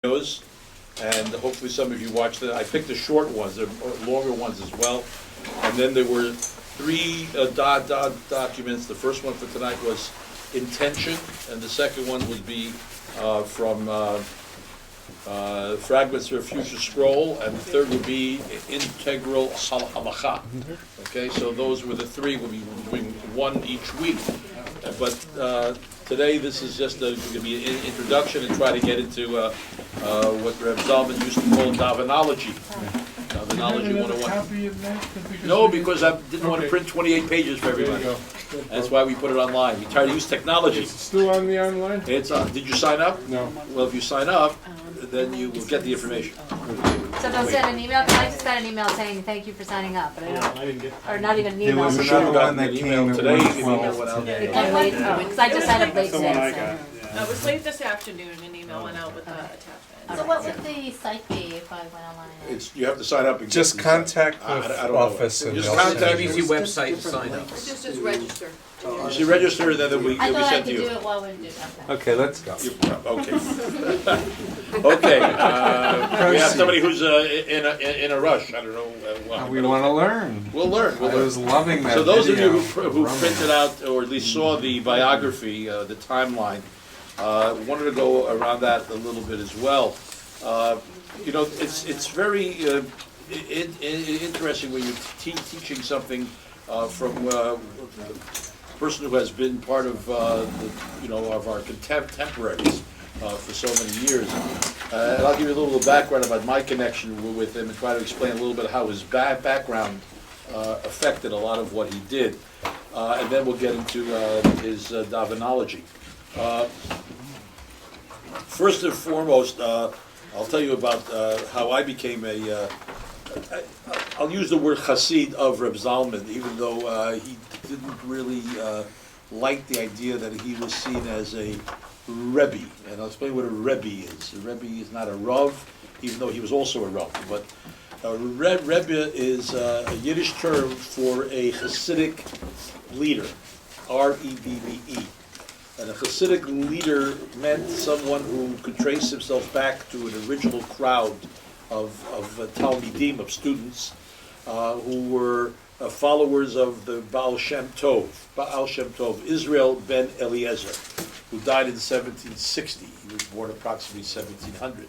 videos, and hopefully some of you watched it. I picked the short ones, the longer ones as well. And then there were three documents. The first one for tonight was intention, and the second one would be from fragments for a future scroll, and the third would be integral halacha. Okay, so those were the three. We'll be doing one each week. But today this is just going to be an introduction and try to get into what Reb Zalman used to call davanology. Davanology 101. No, because I didn't want to print 28 pages for everybody. That's why we put it online. We try to use technology. It's still on the online? It's did you sign up? No. Well, if you sign up, then you will get the information. So they'll send an email. I just got an email saying thank you for signing up, but I don't. I didn't get that. Or not even an There email. was You should have another one gotten that an email came today. at The email went out. And late, because I just signed up late That's the one I today. got. It was late this afternoon, an email went out with the attachment. So what would the site be if I went online? It's you have to sign up and Just get contact I the don't know. office and Just they'll contact send me. you. website to sign up. Just register. You should register, and then we I thought I send could to do you. it while we do. Okay. Okay, let's go. Okay. Okay. We have somebody who's in a rush. I don't know. We want to learn. We'll learn. I was loving that So those of video. you who printed out or at least saw the biography, the timeline, wanted to go around that a little bit as well. You know, it's very interesting when you're teaching something from a person who has been part of of our contemporaries for so many years. And I'll give you a little background about my connection with him and try to explain a little bit how his background affected a lot of what he did. And then we'll get into his davanology. First and foremost, I'll tell you about how I became I'll use the word chassid of Reb Zalman, even though he didn't really like the idea that he was seen as a Rebbe. And I'll explain what a Rebbe is. A Rebbe is not a Rav, even though he was also a Rav. But a Rebbe is a Yiddish term for a Hasidic leader, R-E-B-B-E. And a Hasidic leader meant someone who could trace himself back to an original crowd of Talmidim, of students, who were followers of the Baal Shem Tov, Israel ben Eliezer, who died in 1760. He was born approximately 1700.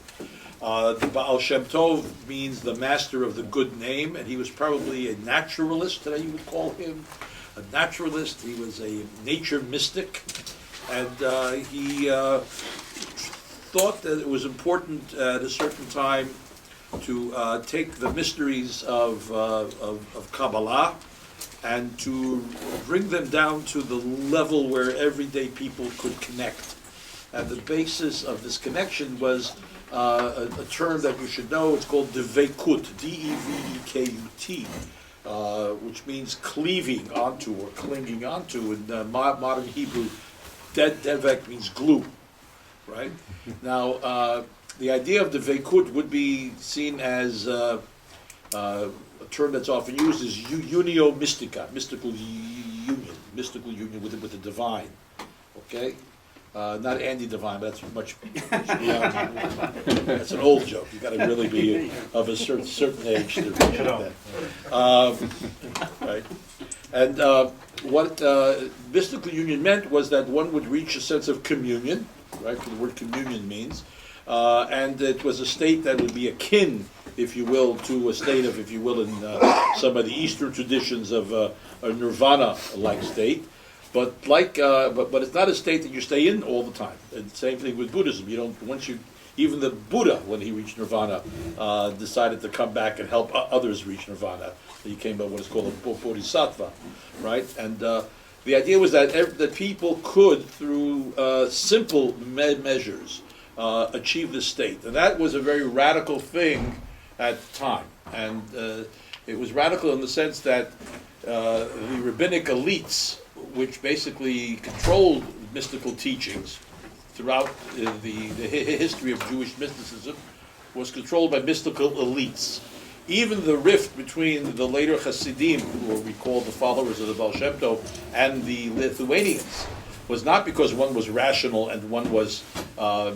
The Baal Shem Tov means the master of the good name, and he was probably a naturalist, today you would call him a naturalist. He was a nature mystic, and he thought that it was important at a certain time to take the mysteries of Kabbalah and to bring them down to the level where everyday people could connect. And the basis of this connection was a term that you should know. It's called devekut, D-E-V-E-K-U-T, which means cleaving onto or clinging onto. In modern Hebrew, devek means glue, right? Now, the idea of the Veikut would be seen as a term that's often used as unio mystica, mystical union with the divine. Okay, not anti-divine, but that's much beyond. That's an old joke. You got to really be of a certain age to appreciate that. Right, and what mystical union meant was that one would reach a sense of communion. Right, the word communion means. And it was a state that would be akin, if you will, to a state of, if you will, in some of the Eastern traditions of a nirvana-like state. But but it's not a state that you stay in all the time. And same thing with Buddhism. You don't even the Buddha, when he reached nirvana, decided to come back and help others reach nirvana. He came up what is called a bodhisattva, right? And the idea was that people could, through simple measures, achieve this state. And that was a very radical thing at the time. And it was radical in the sense that the rabbinic elites, which basically controlled mystical teachings throughout the history of Jewish mysticism, was controlled by mystical elites. Even the rift between the later Hasidim, who we call the followers of the Baal Shem Tov, and the Lithuanians, was not because one was rational and one was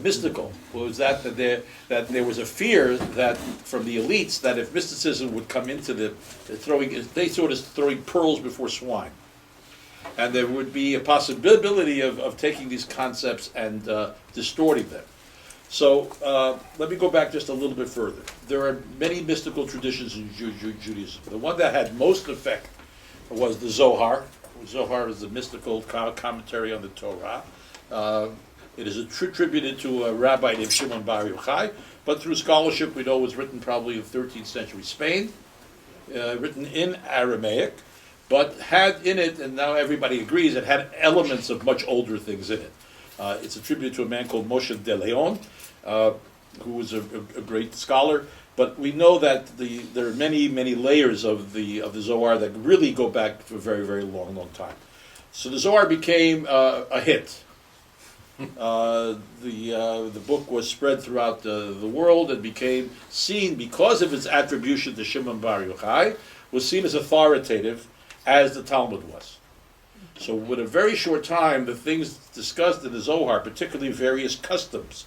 mystical. It was that there was a fear that from the elites that if mysticism would come into they sort of throwing pearls before swine, and there would be a possibility of taking these concepts and distorting them. So let me go back just a little bit further. There are many mystical traditions in Judaism. The one that had most effect was the Zohar. Zohar is the mystical commentary on the Torah. It is attributed to a rabbi named Shimon Bar Yochai, but through scholarship we know it was written probably in 13th century Spain, written in Aramaic, but had in it, and now everybody agrees, it had elements of much older things in it. It's attributed to a man called Moshe de Leon, who was a great scholar. But we know that there are many, many layers of the Zohar that really go back for a very, very long, long time. So the Zohar became a hit. The book was spread throughout the world and became seen, because of its attribution to Shimon Bar Yochai, was seen as authoritative as the Talmud was. So with a very short time, the things discussed in the Zohar, particularly various customs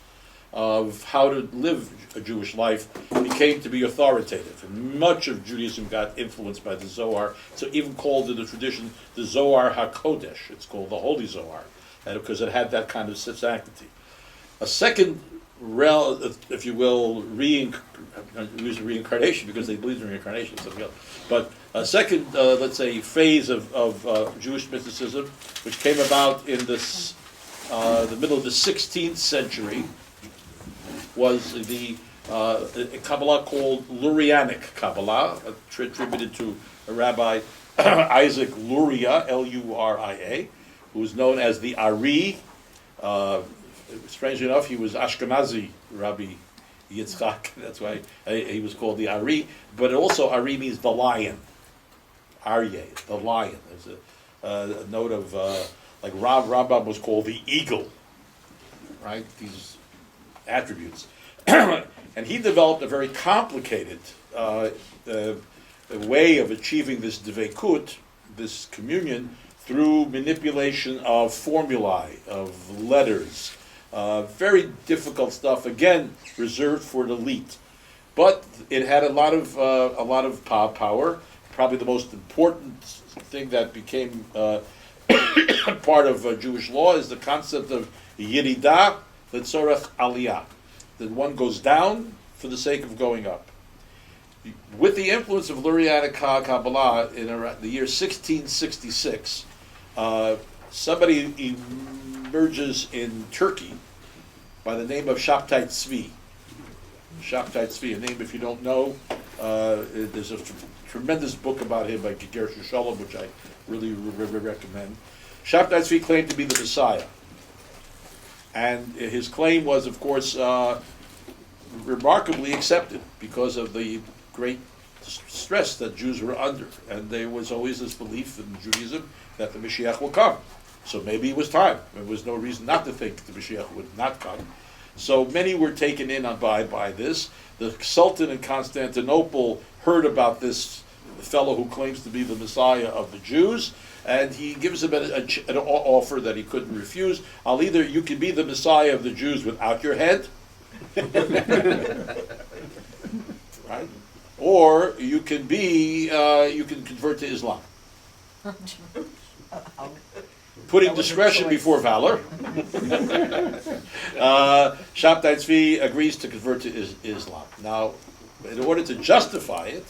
of how to live a Jewish life, became to be authoritative. And much of Judaism got influenced by the Zohar. So even called in the tradition the Zohar HaKodesh. It's called the Holy Zohar, because it had that kind of sanctity. A second, if you will, use reincarnation because they believe in reincarnation, something else. But a second, let's say, phase of Jewish mysticism, which came about in the middle of the 16th century, was the Kabbalah called Lurianic Kabbalah, attributed to a rabbi Isaac Luria, Luria, who was known as the Ari. Strangely enough, he was Ashkenazi Rabbi Yitzchak. That's why he was called the Ari. But also Ari means the lion. Aryeh, the lion. There's a note of like Rambam was called the eagle. Right? These attributes. And he developed a very complicated way of achieving this dveikut, this communion, through manipulation of formulae, of letters. Very difficult stuff, again, reserved for an elite. But it had a lot of power. Probably the most important thing that became part of Jewish law is the concept of yiridah letzorach aliyah, that one goes down for the sake of going up. With the influence of Lurianic Kabbalah in the year 1666, somebody emerges in Turkey by the name of Shabtai Tzvi. Shabtai Tzvi, a name if you don't know, there's a tremendous book about him by Gershon Shalomi, which I really recommend. Shabtai Tzvi claimed to be the Messiah. And his claim was, of course, remarkably accepted because of the great stress that Jews were under. And there was always this belief in Judaism that the Mashiach will come. So maybe it was time. There was no reason not to think the Mashiach would not come. So many were taken in by this. The Sultan in Constantinople heard about this fellow who claims to be the Messiah of the Jews, and he gives him an offer that he couldn't refuse. Either you can be the Messiah of the Jews without your head, right? Or you can convert to Islam. Putting discretion before valor. Shabtai Tzvi agrees to convert to Islam. Now, in order to justify it,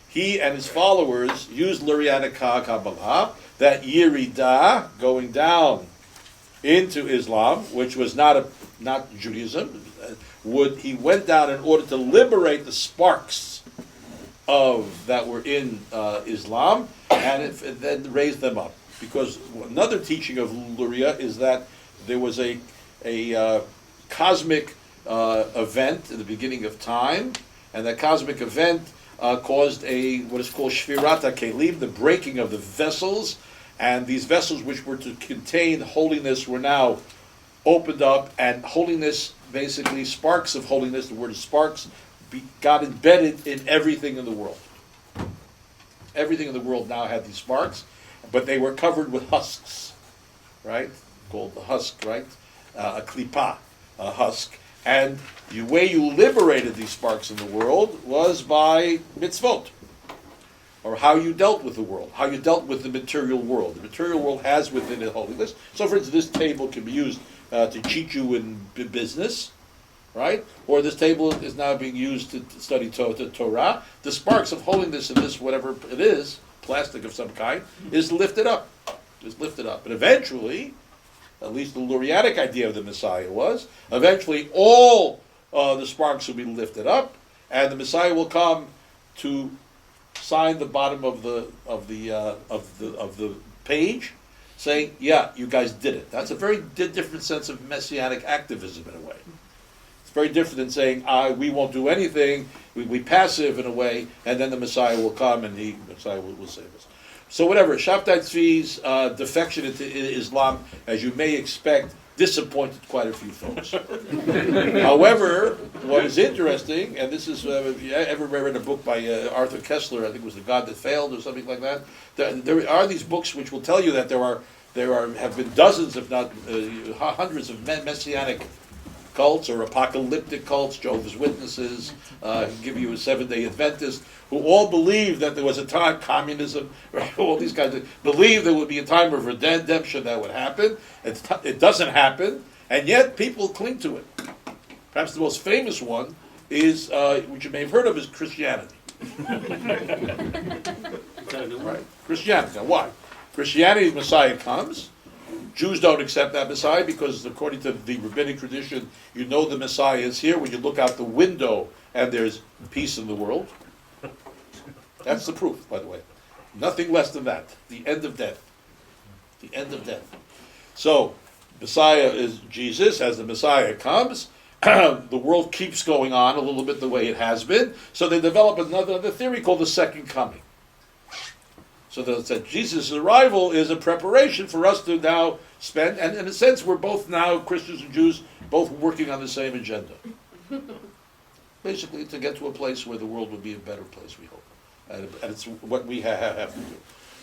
he and his followers used Lurianic Kabbalah, that Yiridah, going down into Islam, which was not Judaism. He went down in order to liberate the sparks that were in Islam, and then raise them up. Because another teaching of Luria is that there was a cosmic event at the beginning of time, and that cosmic event caused what is called Shvirat HaKelim, the breaking of the vessels, and these vessels which were to contain holiness were now opened up, and holiness, basically sparks of holiness, the word is sparks, got embedded in everything in the world. Everything in the world now had these sparks, but they were covered with husks, right? called the husk, right? A klipa, a husk. And the way you liberated these sparks in the world was by mitzvot, or how you dealt with the world, how you dealt with the material world. The material world has within it holiness. So, for instance, this table can be used to cheat you in business, right? Or this table is now being used to study Torah. The sparks of holiness in this, whatever it is, plastic of some kind, is lifted up. Is lifted up. And eventually, at least the Luriatic idea of the Messiah was, eventually all the sparks will be lifted up, and the Messiah will come to sign the bottom of the page, saying, "Yeah, you guys did it." That's a very different sense of messianic activism in a way. It's very different than saying, "We won't do anything." We passive in a way, and then the Messiah will come, and the Messiah will save us. So whatever, Shabtai Tzvi's defection into Islam, as you may expect, disappointed quite a few folks. However, what is interesting, and this is, if you ever read a book by Arthur Kessler, I think it was The God That Failed or something like that, there are these books which will tell you that have been dozens, if not hundreds of messianic cults or apocalyptic cults, Jehovah's Witnesses, give you a Seventh-day Adventist, who all believe that there was a time, communism, right, all these kinds of, believe there would be a time of redemption that would happen. It doesn't happen, and yet people cling to it. Perhaps the most famous one is, which you may have heard of, is Christianity. Right? Christianity. Now why? Christianity, the Messiah comes. Jews don't accept that Messiah because, according to the rabbinic tradition, you know the Messiah is here when you look out the window and there's peace in the world. That's the proof, by the way. Nothing less than that. The end of death. The end of death. So, Messiah is Jesus. As the Messiah comes, the world keeps going on a little bit the way it has been. So they develop another theory called the second coming. So that Jesus' arrival is a preparation for us to now spend, and in a sense we're both now, Christians and Jews, both working on the same agenda. Basically to get to a place where the world would be a better place, we hope. And it's what we have to do.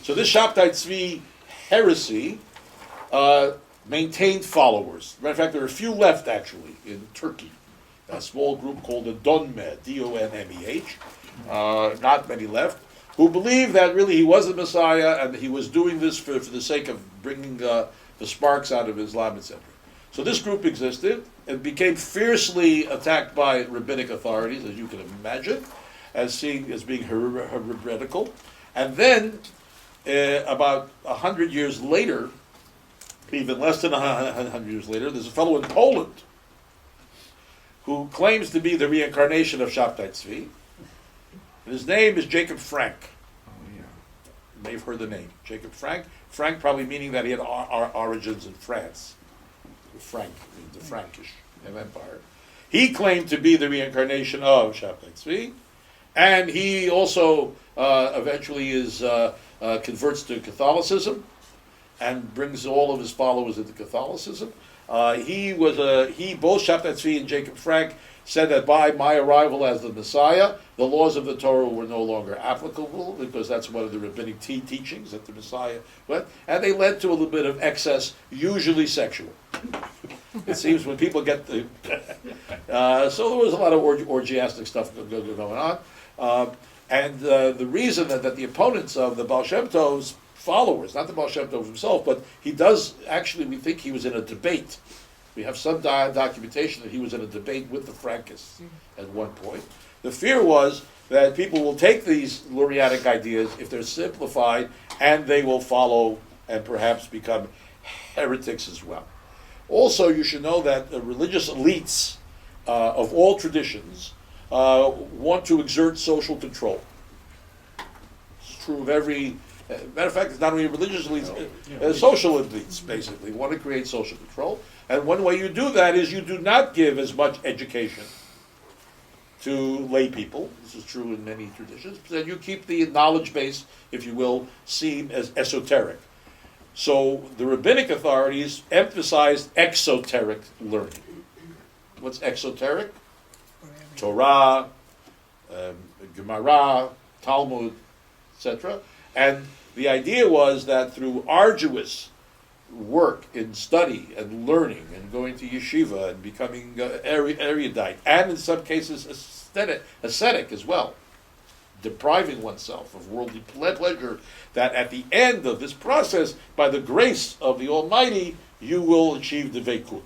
So this Shabtai Tzvi heresy maintained followers. Matter of fact, there are a few left actually in Turkey. A small group called the Donmeh, D-O-N-M-E-H. Not many left. Who believed that really he was the Messiah and he was doing this for the sake of bringing the sparks out of Islam, etc. So this group existed and became fiercely attacked by rabbinic authorities, as you can imagine, as being heretical. And then, about 100 years later, even less than 100 years later, there's a fellow in Poland who claims to be the reincarnation of Shabtai Tzvi. And his name is Jacob Frank. Oh, yeah. You may have heard the name. Jacob Frank. Frank probably meaning that he had origins in France. Frank, the Frankish Empire. He claimed to be the reincarnation of Shabtai Tzvi. And he also eventually converts to Catholicism and brings all of his followers into Catholicism. Both Shabtai Tzvi and Jacob Frank said that by my arrival as the Messiah, the laws of the Torah were no longer applicable because that's one of the rabbinic teachings that the Messiah went, and they led to a little bit of excess, usually sexual. It seems when people get the... so there was a lot of orgiastic stuff going on. And the reason that the opponents of the Baal Shem Tov's followers, not the Baal Shem Tov himself, but he does, actually, we think he was in a debate. We have some documentation that he was in a debate with the Frankists at one point. The fear was that people will take these Luriatic ideas, if they're simplified, and they will follow and perhaps become heretics as well. Also, you should know that the religious elites of all traditions want to exert social control. It's true of every... matter of fact, it's not only religious elites, social elites, basically, want to create social control. And one way you do that is you do not give as much education to lay people. This is true in many traditions. Then you keep the knowledge base, if you will, seen as esoteric. So the rabbinic authorities emphasized exoteric learning. What's exoteric? Torah, Gemara, Talmud, etc. And the idea was that through arduous work in study and learning and going to yeshiva and becoming erudite, and in some cases ascetic as well, depriving oneself of worldly pleasure, that at the end of this process, by the grace of the Almighty, you will achieve the Veikut.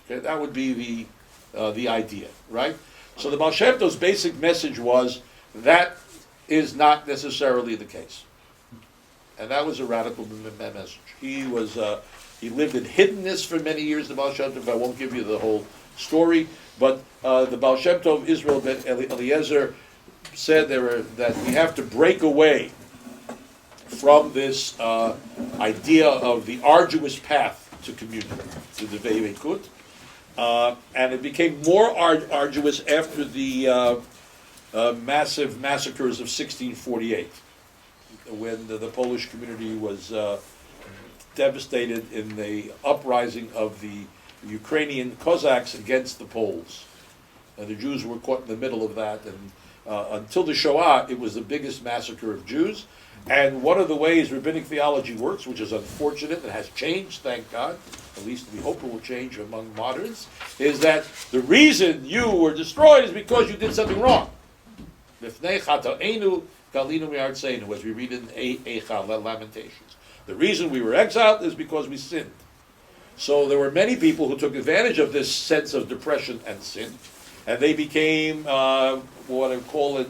Okay, that would be the idea, right? So the Baal Shem Tov's basic message was that is not necessarily the case. And that was a radical message. He lived in hiddenness for many years, the Baal Shem Tov. I won't give you the whole story, but the Baal Shem Tov, Israel ben Eliezer, said that we have to break away from this idea of the arduous path to communion, to the Veikut. And it became more arduous after the massive massacres of 1648, when the Polish community was devastated in the uprising of the Ukrainian Cossacks against the Poles. And the Jews were caught in the middle of that, and until the Shoah, it was the biggest massacre of Jews. And one of the ways rabbinic theology works, which is unfortunate and has changed, thank God, at least we hope it will change among moderns, is that the reason you were destroyed is because you did something wrong. As we read in Eicha, Lamentations. The reason we were exiled is because we sinned. So there were many people who took advantage of this sense of depression and sin, and they became what I call in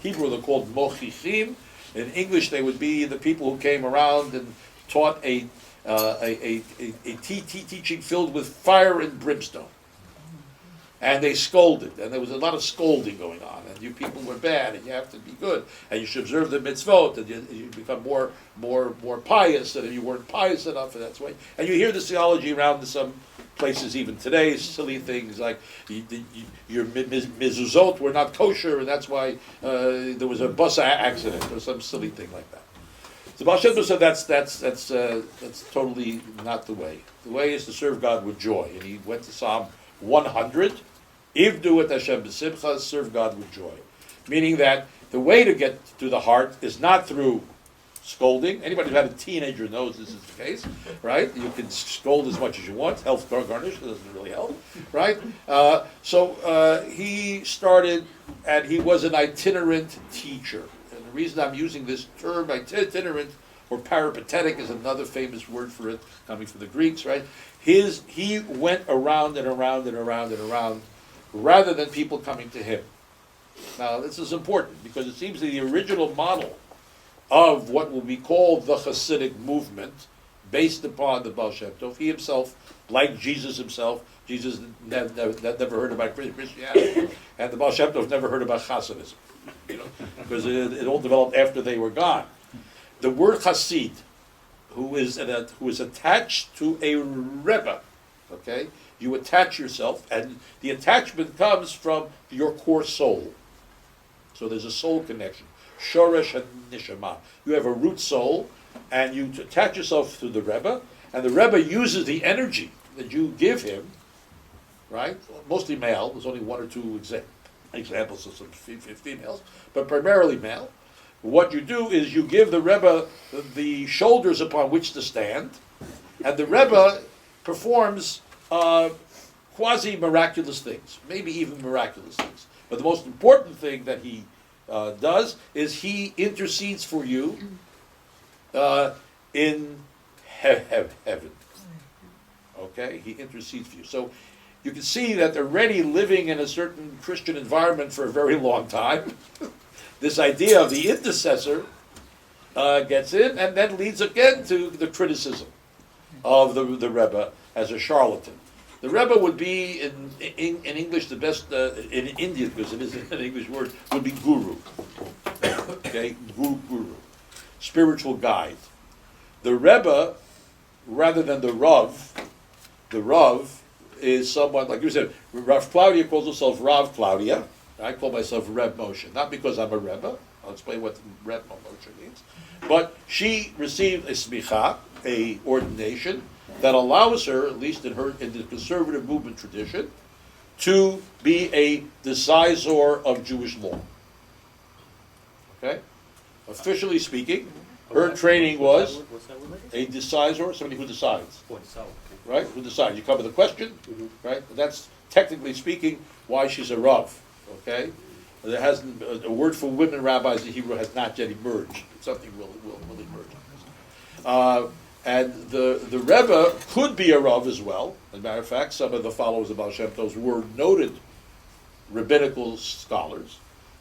Hebrew they're called mochichim. In English, they would be the people who came around and taught a teaching filled with fire and brimstone. And they scolded, and there was a lot of scolding going on. And you people were bad, and you have to be good, and you should observe the mitzvot, and you become more pious. And if you weren't pious enough, and that's why. And you hear this theology around in some places even today, silly things like your mezuzot were not kosher, and that's why there was a bus accident or some silly thing like that. So Baal Shem Tov said that's totally not the way. The way is to serve God with joy, and he went to Psalm 100. Ivdu et Hashem b'simcha, serve God with joy. Meaning that the way to get to the heart is not through scolding. Anybody who had a teenager knows this is the case, right? You can scold as much as you want. Health garnish doesn't really help, right? So he started, and he was an itinerant teacher. And the reason I'm using this term, itinerant, or peripatetic is another famous word for it, coming from the Greeks, right? He went around and around and around and around, rather than people coming to him. Now, this is important, because it seems that the original model of what will be called the Hasidic movement, based upon the Baal Shem Tov, he himself, like Jesus himself, Jesus never heard about Christianity, and the Baal Shem Tov never heard about Hasidism, because it all developed after they were gone. The word Hasid, who is attached to a Rebbe, okay? You attach yourself, and the attachment comes from your core soul. So there's a soul connection. Shoresh and Neshama. You have a root soul, and you attach yourself to the Rebbe, and the Rebbe uses the energy that you give him, right? Mostly male. There's only one or two examples of some females, but primarily male. What you do is you give the Rebbe the shoulders upon which to stand, and the Rebbe performs quasi-miraculous things, maybe even miraculous things. But the most important thing that he does is he intercedes for you in heaven. Okay? He intercedes for you. So you can see that they're already living in a certain Christian environment for a very long time. This idea of the intercessor gets in, and then leads again to the criticism of the Rebbe as a charlatan. The Rebbe would be, in English, the best, in Indian, because it is an English word, would be guru. Okay, guru. Spiritual guide. The Rebbe, rather than the Rav is someone, like you said, Rav Claudia calls herself Rav Claudia. I call myself Reb Moshe, not because I'm a Rebbe. I'll explain what Reb Moshe means. But she received a smicha, a ordination, that allows her, at least in the conservative movement tradition, to be a decisor of Jewish law. Okay? Officially speaking, Her training was What's that word? a decisor, somebody who decides, Oh, it's out. right? Who decides. You come with a question, Mhm. right? That's technically speaking why she's a Rav, okay? There hasn't, a word for women rabbis in Hebrew has not yet emerged. Something will emerge on this. And the Rebbe could be a Rav as well. As a matter of fact, some of the followers of Baal Shem Tov were noted rabbinical scholars,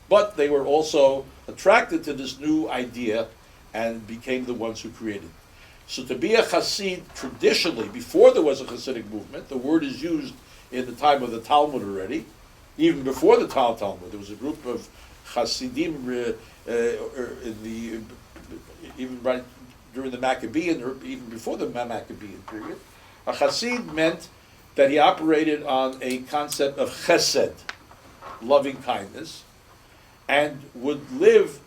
but they were also attracted to this new idea and became the ones who created it. So to be a Chassid, traditionally, before there was a Hasidic movement, the word is used in the time of the Talmud already. Even before the Talmud, there was a group of Hasidim even right during the Maccabean, or even before the Maccabean period. A Chassid meant that he operated on a concept of chesed, loving kindness, and would live,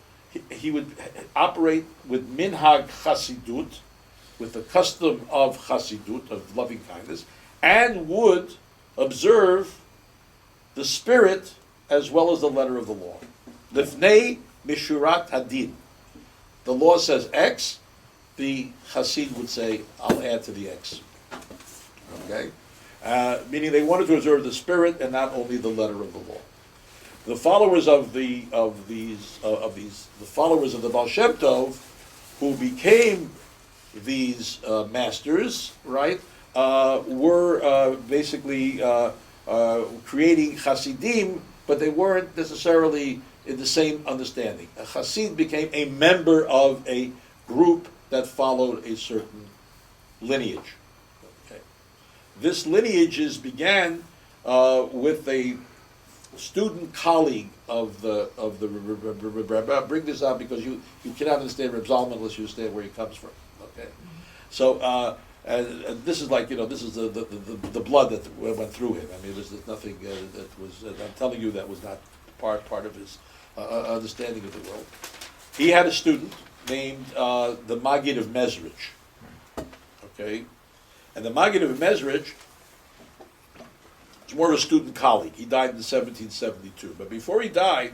he would operate with minhag chasidut, with the custom of chasidut, of loving kindness, and would observe the spirit as well as the letter of the law. Lifnei mishurat hadin. The law says X, the Hasid would say, I'll add to the X. Okay? Meaning they wanted to observe the spirit and not only the letter of the law. The followers of the followers of the Baal Shem Tov, who became these masters, right, were basically creating Hasidim, but they weren't necessarily in the same understanding. A Hasid became a member of a group that followed a certain lineage. Okay. This lineages began with a student colleague of the Rebbe. I'll bring this up because you cannot understand Reb Zalman unless you understand where he comes from. Okay, so and this is like, this is the blood that went through him. I mean, there's nothing that was. I'm telling you, that was not part of his understanding of the world. He had a student named the Maggid of Mezrich. Okay, and the Maggid of Mezrich was more of a student colleague. He died in 1772. But before he died,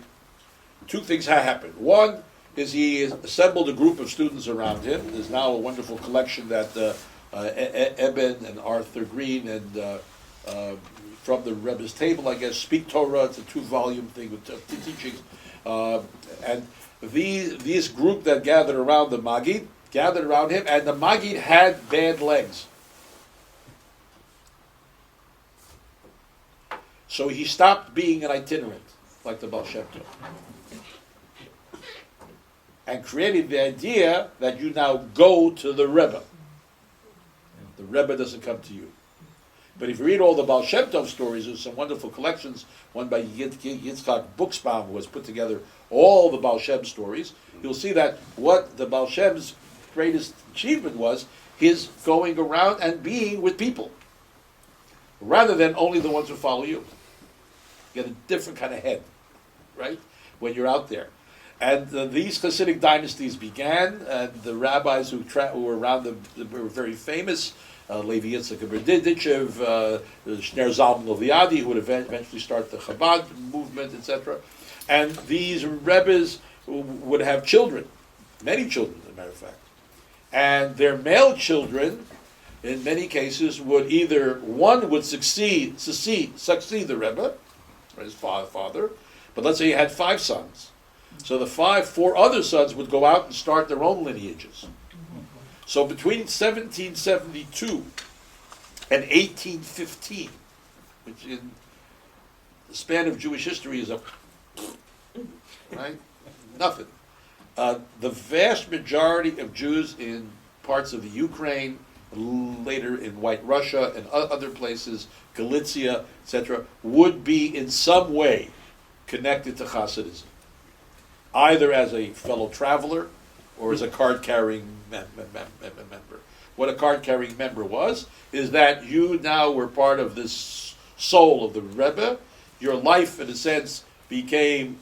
two things happened. One is he assembled a group of students around him. There's now a wonderful collection that Eben and Arthur Green and from the Rebbe's table, I guess, Speak Torah. It's a 2-volume thing with teachings. And these group that gathered around the Maggid, gathered around him, and the Maggid had bad legs. So he stopped being an itinerant, like the Baal Shem Tov, and created the idea that you now go to the Rebbe. The Rebbe doesn't come to you. But if you read all the Baal Shem Tov stories, there's some wonderful collections, one by Yitzchak Buxbaum, who has put together all the Baal Shem stories. You'll see that what the Baal Shem's greatest achievement was his going around and being with people, rather than only the ones who follow you. You get a different kind of head, right, when you're out there. And these Hasidic dynasties began, and the rabbis who were around them were very famous. Levi Yitzchak Berditchev, Shner Zalman Loviadi, who would eventually start the Chabad movement, etc. And these Rebbes would have children, many children, as a matter of fact. And their male children, in many cases, would either, one would succeed the Rebbe, or his father, but let's say he had 5 sons. So the 4 other sons would go out and start their own lineages. So between 1772 and 1815, which in the span of Jewish history is right? Nothing. The vast majority of Jews in parts of the Ukraine, later in White Russia and other places, Galicia, etc., would be in some way connected to Hasidism, either as a fellow traveler or as a card-carrying member. What a card-carrying member was is that you now were part of this soul of the Rebbe. Your life, in a sense, became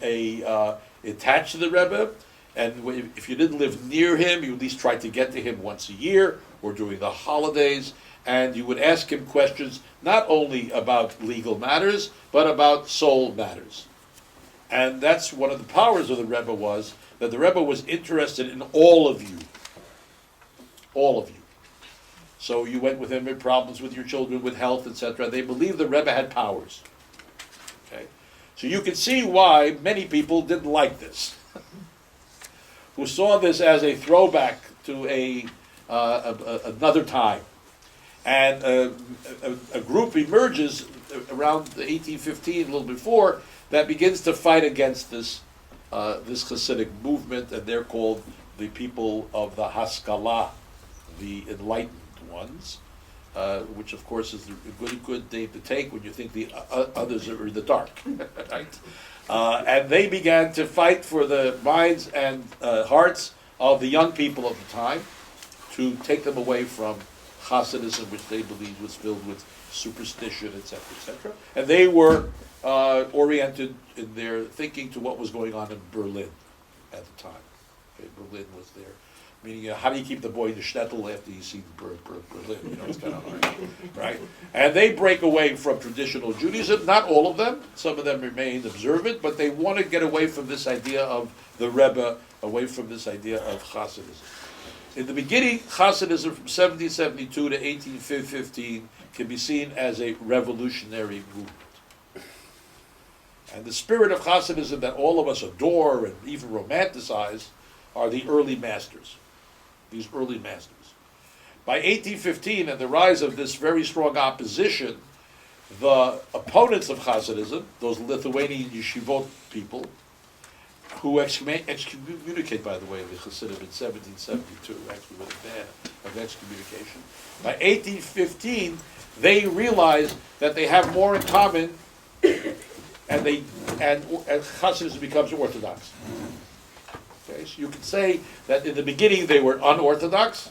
attached to the Rebbe, and if you didn't live near him, you at least tried to get to him once a year or during the holidays, and you would ask him questions not only about legal matters, but about soul matters. And that's one of the powers of the Rebbe, was that the Rebbe was interested in all of you. all of you. So you went with him in problems with your children, with health, etc. They believed the Rebbe had powers. Okay, so you can see why many people didn't like this, who saw this as a throwback to another time. And a group emerges around 1815, a little before, that begins to fight against this Hasidic movement, and they're called the people of the Haskalah, the enlightened ones, which of course is a good name to take when you think the others are in the dark, right? And they began to fight for the minds and hearts of the young people of the time, to take them away from Hasidism, which they believed was filled with superstition, etc., etc. And they were oriented in their thinking to what was going on in Berlin at the time. Okay, Berlin was there. Meaning, how do you keep the boy in the shtetl after you see Berlin? You know, it's kind of hard, right? And they break away from traditional Judaism. Not all of them. Some of them remained observant, but they want to get away from this idea of the Rebbe, away from this idea of Hasidism. In the beginning, Hasidism from 1772 to 1815 can be seen as a revolutionary movement. And the spirit of Hasidism that all of us adore and even romanticize are the early masters. These early masters. By 1815, and the rise of this very strong opposition, the opponents of Hasidism, those Lithuanian yeshivot people, who excommunicate, by the way, the Hasidim in 1772, actually with a ban of excommunication. By 1815, they realize that they have more in common, and Hasidism becomes orthodox. Okay, so you can say that in the beginning they were unorthodox,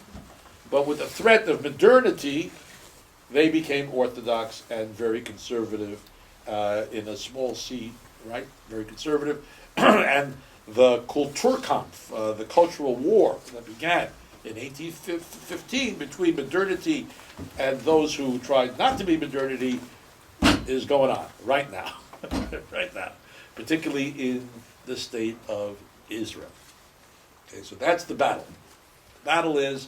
but with the threat of modernity, they became orthodox and very conservative in a small c, right? Very conservative. And the Kulturkampf, the cultural war that began in 1815 between modernity and those who tried not to be modernity is going on right now, right now, particularly in the state of Israel. Okay, so that's the battle. The battle is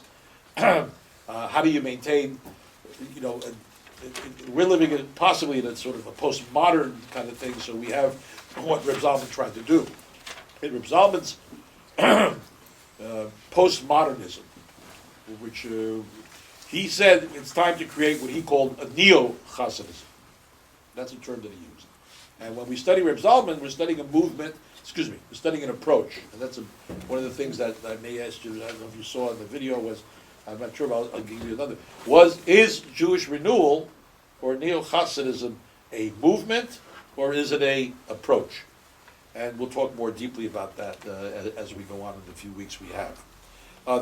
how do you maintain, you know, we're living in possibly in a sort of a postmodern kind of thing, so we have what Reb Zalman tried to do. In Reb Zalman's postmodernism, which he said it's time to create what he called a neo-Hasidism. That's a term that he used. And when we study Reb Zalman, we're studying a movement, we're studying an approach. And that's one of the things that I may ask you, I don't know if you saw in the video, was, I'm not sure, but I'll give you another, is Jewish renewal or neo-Hasidism a movement, or is it a approach? And we'll talk more deeply about that as we go on in the few weeks we have.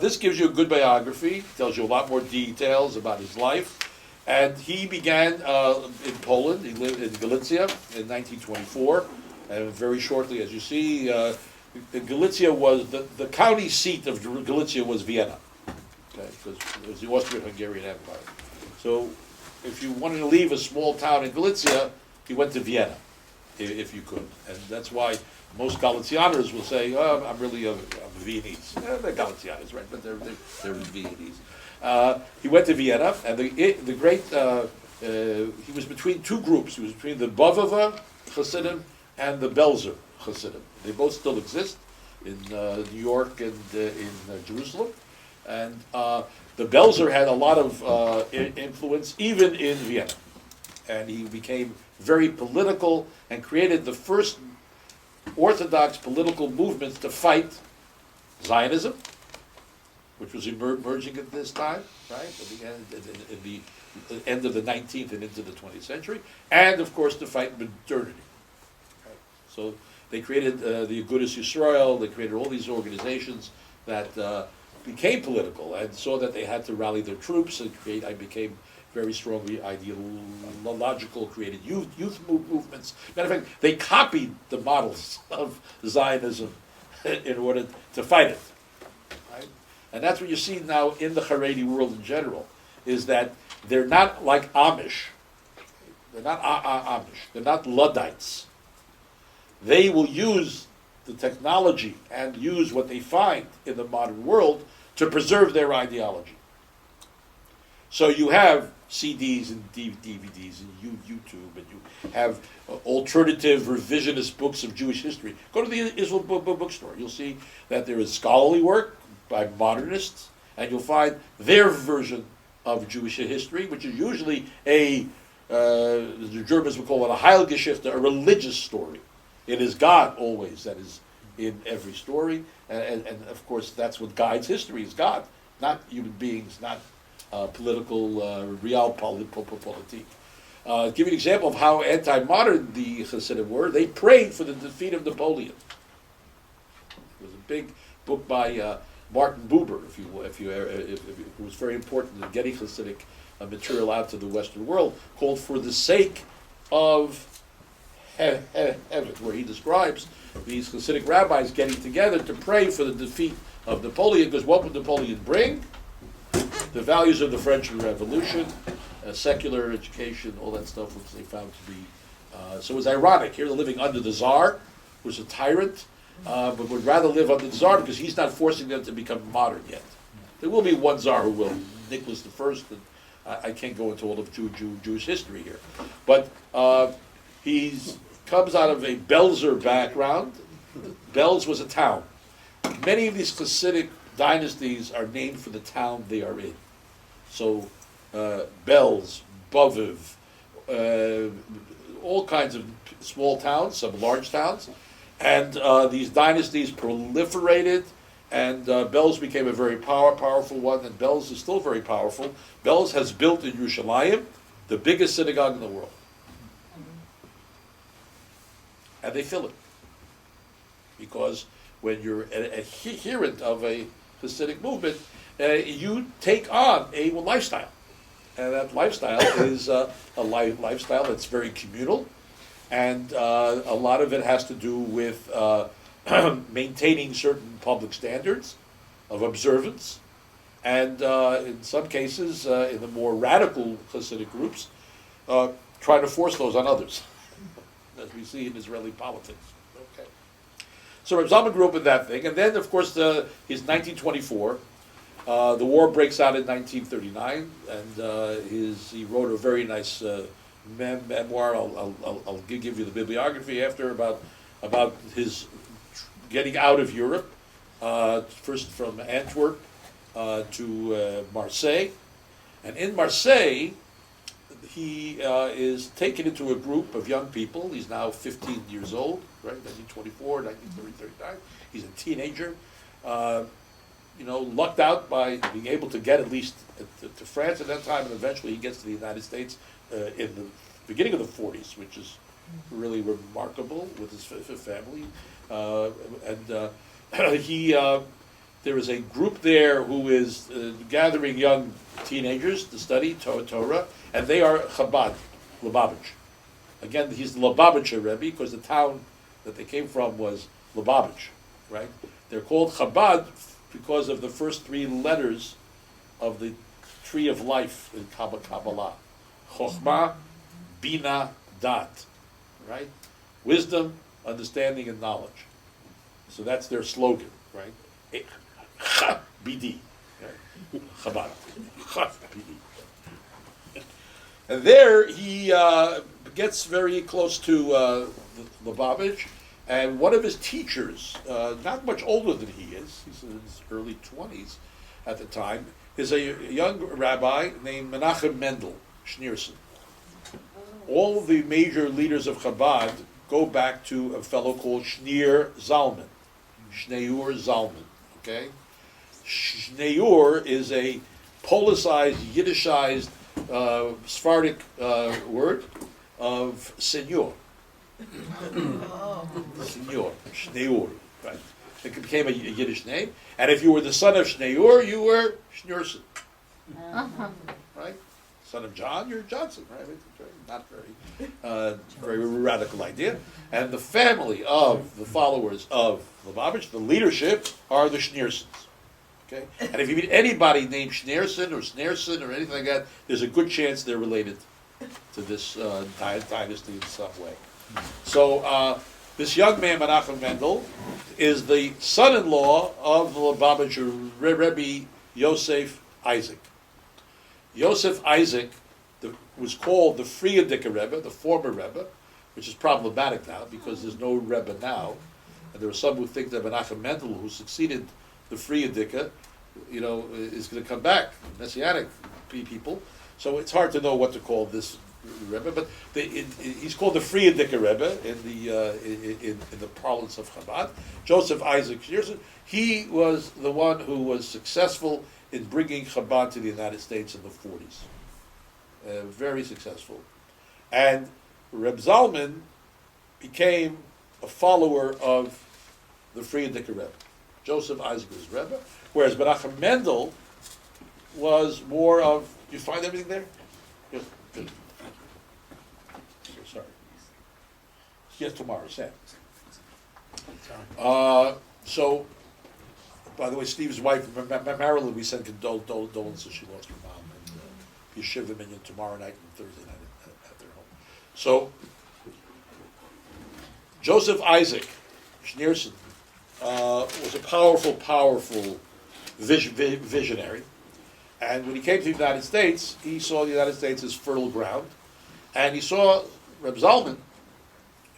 This gives you a good biography, tells you a lot more details about his life. And he began in Poland. He lived in Galicia in 1924. And very shortly, as you see, Galicia was, the county seat of Galicia was Vienna. Okay, because it was the Austrian-Hungarian Empire. So if you wanted to leave a small town in Galicia, you went to Vienna, if you could. And that's why most Galicianers will say, oh, I'm a Viennese. They're Galicianers, right? But they're Viennese. He went to Vienna, and the great, he was between two groups. He was between the Bavava Hasidim and the Belzer Hasidim. They both still exist in New York and in Jerusalem. And the Belzer had a lot of influence, even in Vienna. And he became very political and created the first Orthodox political movements to fight Zionism, which was emerging at this time, right? At the end of the 19th and into the 20th century, and of course to fight modernity. Right? So they created the Agudas Yisrael. They created all these organizations that became political and saw that they had to rally their troops and create. I became very strongly ideological, created youth movements. Matter of fact, they copied the models of Zionism in order to fight it. Right? And that's what you see now in the Haredi world in general, is that they're not like Amish. They're not Amish. They're not Luddites. They will use the technology and use what they find in the modern world to preserve their ideology. So you have CDs and DVDs and YouTube, and you have alternative revisionist books of Jewish history. Go to the Israel bookstore. You'll see that there is scholarly work by modernists, and you'll find their version of Jewish history, which is usually the Germans would call it a Heilgeschichte, a religious story. It is God always that is in every story, and of course that's what guides history, is God, not human beings, not political, realpolitik. Give you an example of how anti-modern the Hasidim were. They prayed for the defeat of Napoleon. It was a big book by Martin Buber, who was very important in getting Hasidic material out to the Western world, called For the Sake of Heaven, where he describes these Hasidic rabbis getting together to pray for the defeat of Napoleon, because what would Napoleon bring? The values of the French Revolution, secular education, all that stuff, which they found to be. So it was ironic. Here they're living under the Tsar, who's a tyrant, but would rather live under the Tsar because he's not forcing them to become modern yet. There will be one Tsar who will, Nicholas I, and I can't go into all of Jewish history here. But he comes out of a Belzer background. Belz was a town. Many of these Hasidic dynasties are named for the town they are in. So Belz, Boviv, all kinds of small towns, some large towns, and these dynasties proliferated, and Belz became a very powerful one, and Belz is still very powerful. Belz has built in Yerushalayim the biggest synagogue in the world. And they fill it. Because when you're an adherent of a Hasidic movement, you take on a lifestyle. And that lifestyle is a lifestyle that's very communal, and a lot of it has to do with maintaining certain public standards of observance, and in some cases, in the more radical Hasidic groups, trying to force those on others, as we see in Israeli politics. Okay. So Reb Zalman grew up in that thing, and then, of course, his 1924. The war breaks out in 1939, and he wrote a very nice memoir. I'll give you the bibliography after about his getting out of Europe, first from Antwerp to Marseille, and in Marseille he is taken into a group of young people. He's now 15 years old, right? 1924, 1939. He's a teenager. Lucked out by being able to get at least to France at that time, and eventually he gets to the United States in the beginning of the 40s, which is really remarkable with his family. There is a group there who is gathering young teenagers to study Torah, and they are Chabad, Lubavitch. Again, he's the Lubavitcher Rebbe because the town that they came from was Lubavitch, right? They're called Chabad because of the first three letters of the tree of life in Kabbalah. Chokhmah, Bina, Dat. Right? Wisdom, understanding, and knowledge. So that's their slogan, right? BD. Chabad. BD. And there he gets very close to Lubavitch. And one of his teachers, not much older than he is, he's in his early 20s at the time, is a young rabbi named Menachem Mendel Schneerson. All the major leaders of Chabad go back to a fellow called Schneur Zalman. Schneur Zalman, okay? Schneur is a Policized, Yiddishized, Sephardic word of senor. Senor, Schneur, right? It became a Yiddish name, and if you were the son of Schneur, you were Schneerson, right? Son of John, you're Johnson, right? Not very radical idea. And the family of the followers of Lubavitch, the leadership, are the Schneersons. Okay, and if you meet anybody named Schneerson or Sneerson or anything like that, there's a good chance they're related to this dynasty in some way. So this young man, Menachem Mendel, is the son-in-law of the Lubavitcher Rebbe Yosef Isaac. Yosef Isaac was called the Friedrich Rebbe, the former Rebbe, which is problematic now because there's no Rebbe now. And there are some who think that Menachem Mendel, who succeeded the Friedrich, is going to come back, Messianic people. So it's hard to know what to call this Rebbe, but he's called the Friedrich Rebbe in the parlance of Chabad. Joseph Isaac Shearson, he was the one who was successful in bringing Chabad to the United States in the 40s. Very successful. And Reb Zalman became a follower of the Friedrich Rebbe. Joseph Isaac was Rebbe, whereas Menachem Mendel was more of, you find everything there? Good, good. Sorry. Yes, tomorrow, Sam. So, by the way, Steve's wife, Marilyn, we sent condolences. She lost her mom. And Yeshiva Minyan tomorrow night and Thursday night at their home. So, Joseph Isaac Schneerson was a powerful visionary. And when he came to the United States, he saw the United States as fertile ground. And he saw Reb Zalman,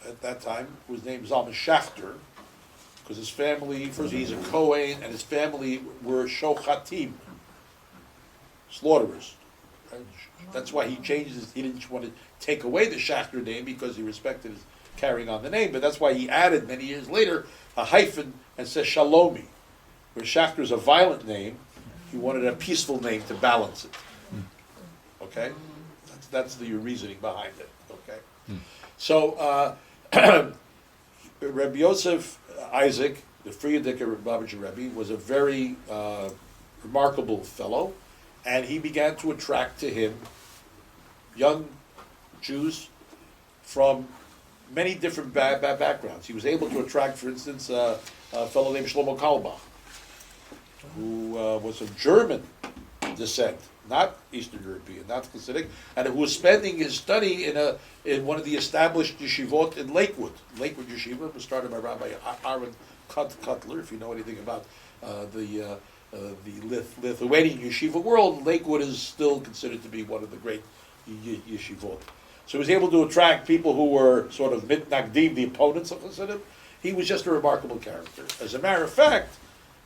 at that time, who was named Zalman Schachter, because his family, first he's a Kohen, and his family were Shochatim, slaughterers. Right? That's why he changed he didn't want to take away the Schachter name because he respected his carrying on the name, but that's why he added, many years later, a hyphen and says Shalomi. Where Schachter is a violent name, he wanted a peaceful name to balance it. Okay? That's the reasoning behind it. Okay? So, Rabbi Yosef Isaac, the Friedrich Rebbe, was a very remarkable fellow, and he began to attract to him young Jews from many different backgrounds. He was able to attract, for instance, a fellow named Shlomo Kalbach, who was of German descent, not Eastern European, not Hasidic, and who was spending his study in one of the established yeshivot in Lakewood. Lakewood Yeshiva was started by Rabbi Aaron Cutler. If you know anything about the Lithuanian yeshiva world, Lakewood is still considered to be one of the great yeshivot. So he was able to attract people who were sort of mitnagdim, the opponents of Hasidim. He was just a remarkable character. As a matter of fact,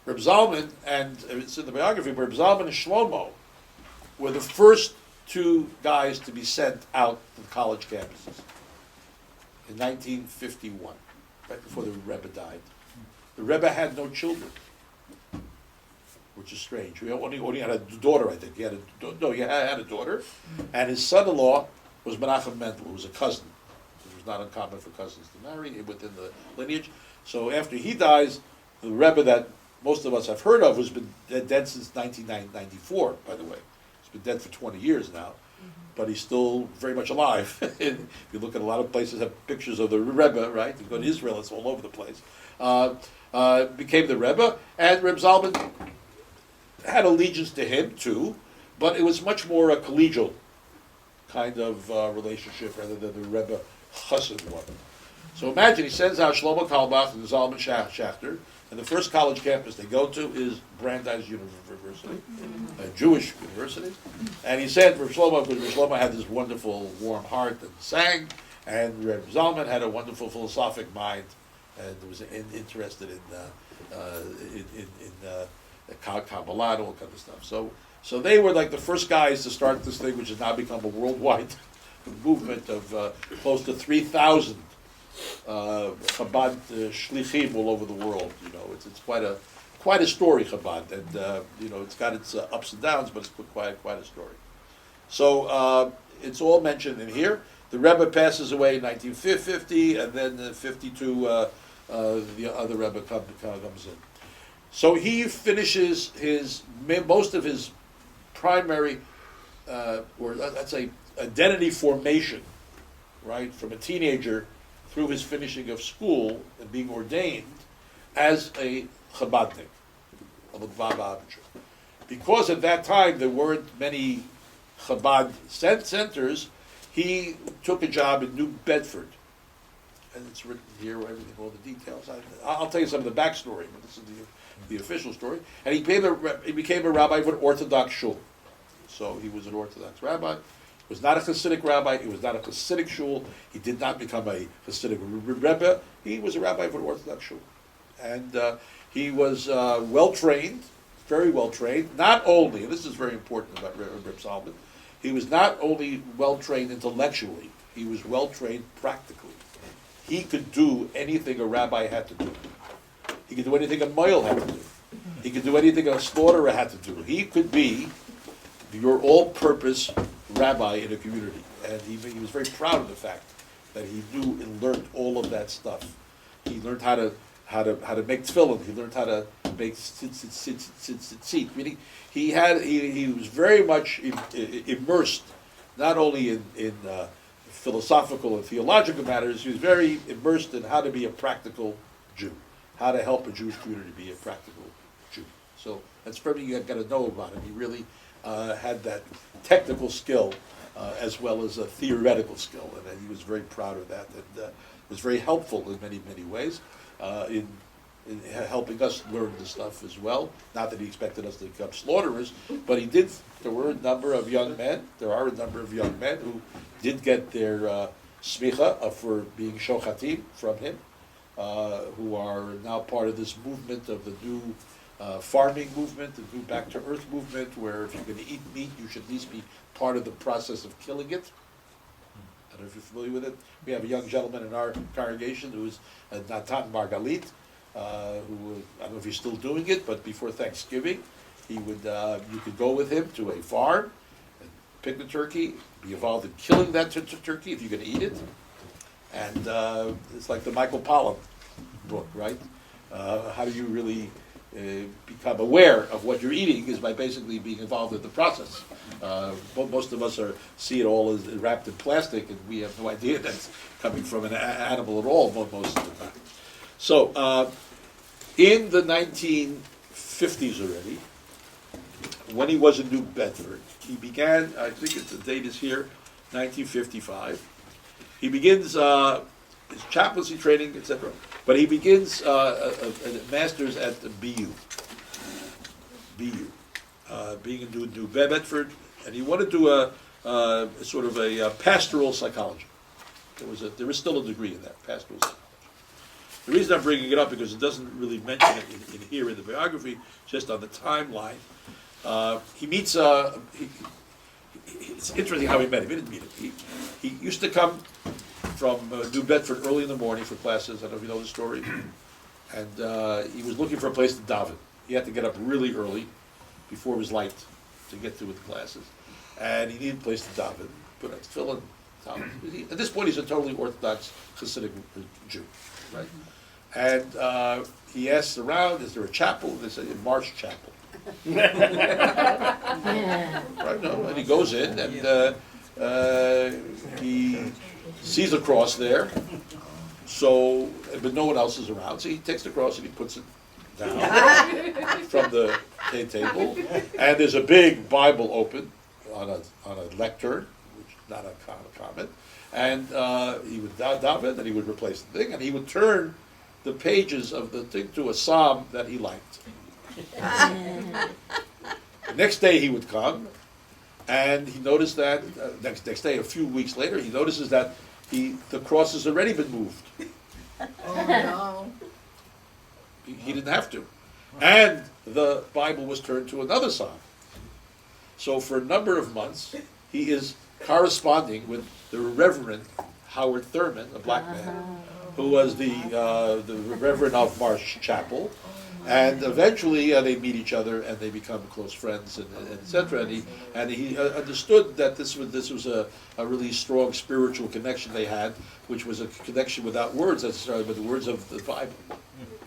Reb Zalman, and it's in the biography, Reb Zalman and Shlomo were the first two guys to be sent out to the college campuses in 1951, right before the Rebbe died. The Rebbe had no children, which is strange. He only had a daughter, I think. He had a daughter, and his son-in-law was Menachem Mendel, who was a cousin. It was not uncommon for cousins to marry within the lineage. So after he dies, the Rebbe that most of us have heard of, who's been dead since 1994, by the way. He's been dead for 20 years now, but he's still very much alive. If you look at a lot of places, have pictures of the Rebbe, right? You go to Israel, it's all over the place. Became the Rebbe, and Reb Zalman had allegiance to him too, but it was much more a collegial kind of relationship rather than the Rebbe Chassid one. So imagine he sends out Shlomo Kalbach and Zalman Schachter, and the first college campus they go to is Brandeis University, a Jewish university. And he said for Shlomo, because Shlomo had this wonderful warm heart and sang, and Reb Zalman had a wonderful philosophic mind and was interested in Kabbalah and all kind of stuff. So they were like the first guys to start this thing, which has now become a worldwide movement of close to 3,000 Chabad shlichim all over the world. You know, it's quite a story, Chabad, and it's got its ups and downs, but it's quite a story. So it's all mentioned in here. The Rebbe passes away in 1950, and then in 52 the other Rebbe comes in. So he finishes most of his primary, or let's say, identity formation, right, from a teenager through his finishing of school and being ordained as a Chabadnik, a Lubavitcher. Because at that time there weren't many Chabad centers, he took a job in New Bedford. And it's written here, everything, all the details. I'll tell you some of the backstory, but this is the official story. And he became a rabbi of an Orthodox shul. So he was an Orthodox rabbi. Was not a Hasidic rabbi. He was not a Hasidic shul. He did not become a Hasidic rebbe. He was a rabbi of an Orthodox shul, and he was well trained, very well trained. Not only, and this is very important about Reb Zalman, he was not only well trained intellectually. He was well trained practically. He could do anything a rabbi had to do. He could do anything a moil had to do. He could do anything a slaughterer had to do. He could be your all-purpose rabbi in a community, and he was very proud of the fact that he knew and learned all of that stuff. He learned how to make tefillin. He learned how to make tzitzit. Meaning, he was very much immersed, not only in philosophical and theological matters. He was very immersed in how to be a practical Jew, how to help a Jewish community be a practical Jew. So that's something you got to know about him. He really had that technical skill as well as a theoretical skill, and he was very proud of that, and was very helpful in many, many ways in helping us learn this stuff as well. Not that he expected us to become slaughterers, but he did. There are a number of young men who did get their smicha for being shochatim from him, who are now part of this movement of the new farming movement, the new back to earth movement, where if you're going to eat meat, you should at least be part of the process of killing it. I don't know if you're familiar with it. We have a young gentleman in our congregation who is Natan Margalit, who I don't know if he's still doing it, but before Thanksgiving, he would you could go with him to a farm and pick the turkey, be involved in killing that turkey if you're going to eat it, and it's like the Michael Pollan book, right? How do you really become aware of what you're eating is by basically being involved in the process. Most of us see it all as wrapped in plastic, and we have no idea that's coming from an animal at all most of the time. So, in the 1950s already, when he was in New Bedford, he began, I think the date is here, 1955. He begins his chaplaincy training, etc. But he begins a master's at the BU, being in New Bedford, and he wanted to do a sort of a pastoral psychology. There is still a degree in that, pastoral psychology. The reason I'm bringing it up because it doesn't really mention it in here in the biography, just on the timeline. He meets. It's interesting how he met him. He didn't meet him. He used to come from New Bedford early in the morning for classes. I don't know if you know the story. And he was looking for a place to daven. He had to get up really early, before it was light, to get to the classes. And he needed a place to daven. Put on tefillin. At this point, he's a totally Orthodox Hasidic Jew, right? And he asks around, is there a chapel? They say, Marsh Chapel. Right, no, and he goes in, and he sees a cross there, so, but no one else is around, so he takes the cross and he puts it down from the table, and there's a big Bible open on a lectern, which is not uncommon, and he would daven, and he would replace the thing, and he would turn the pages of the thing to a psalm that he liked. The next day he would come, and he noticed that next day, a few weeks later, he notices that the cross has already been moved. Oh no. He didn't have to, and the Bible was turned to another psalm. So for a number of months, he is corresponding with the Reverend Howard Thurman, a black man, who was the Reverend of Marsh Chapel. And eventually they meet each other and they become close friends, and etc. And he understood that this was a really strong spiritual connection they had, which was a connection without words necessarily, but the words of the Bible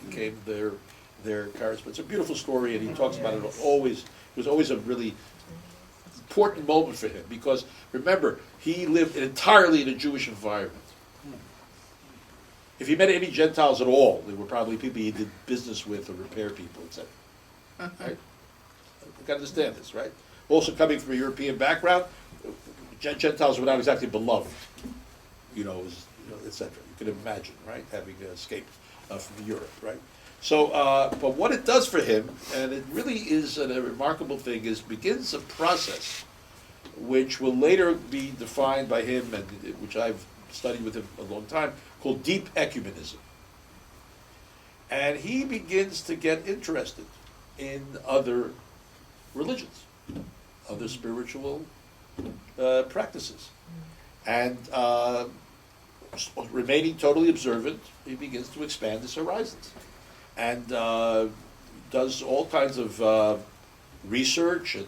became their correspondence. It's a beautiful story, and he talks about it always. It was always a really important moment for him because remember, he lived entirely in a Jewish environment. If he met any Gentiles at all, they were probably people he did business with or repair people, etc. Right? You can understand this, right? Also coming from a European background, Gentiles were not exactly beloved, etc. You can imagine, right? Having escaped from Europe, right? So, but what it does for him, and it really is a remarkable thing, is begins a process which will later be defined by him, and which I've studied with him a long time, called deep ecumenism. And he begins to get interested in other religions, other spiritual practices. And remaining totally observant, he begins to expand his horizons. And does all kinds of research and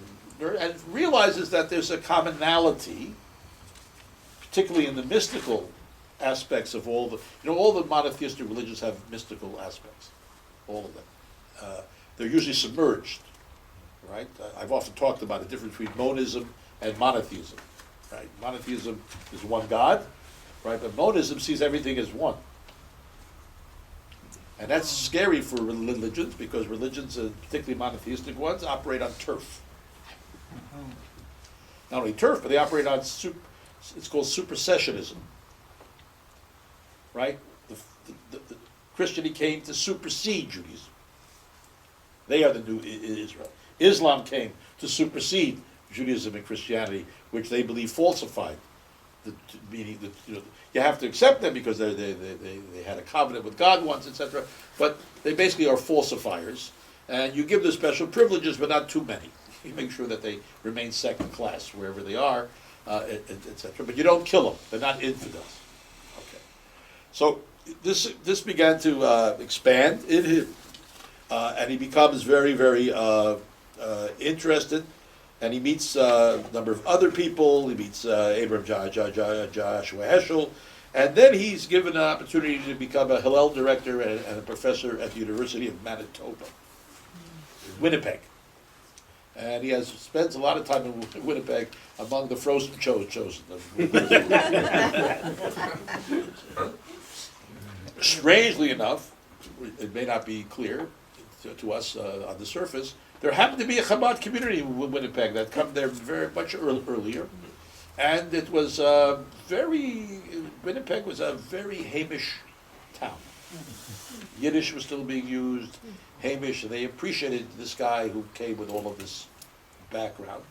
realizes that there's a commonality, particularly in the mystical aspects of all the monotheistic religions have mystical aspects, all of them. They're usually submerged, right? I've often talked about the difference between monism and monotheism, right? Monotheism is one God, right? But monism sees everything as one. And that's scary for religions, because religions, particularly monotheistic ones, operate on turf. Not only turf, but they operate on, it's called supersessionism. Right? The Christianity came to supersede Judaism. They are the new Israel. Islam came to supersede Judaism and Christianity, which they believe falsified. Meaning that you have to accept them because they had a covenant with God once, etc. But they basically are falsifiers, and you give them special privileges, but not too many. You make sure that they remain second class wherever they are, etc. But you don't kill them; they're not infidels. Okay. So this began to expand in him, and he becomes very, very interested. And he meets a number of other people. He meets Abraham Joshua Heschel. And then he's given an opportunity to become a Hillel director and a professor at the University of Manitoba, Winnipeg. And he spends a lot of time in Winnipeg among the frozen chosen. Strangely enough, it may not be clear to us on the surface, there happened to be a Chabad community in Winnipeg that come there very much earlier, and it was Winnipeg was a very Hamish town. Yiddish was still being used, Hamish, and they appreciated this guy who came with all of this background.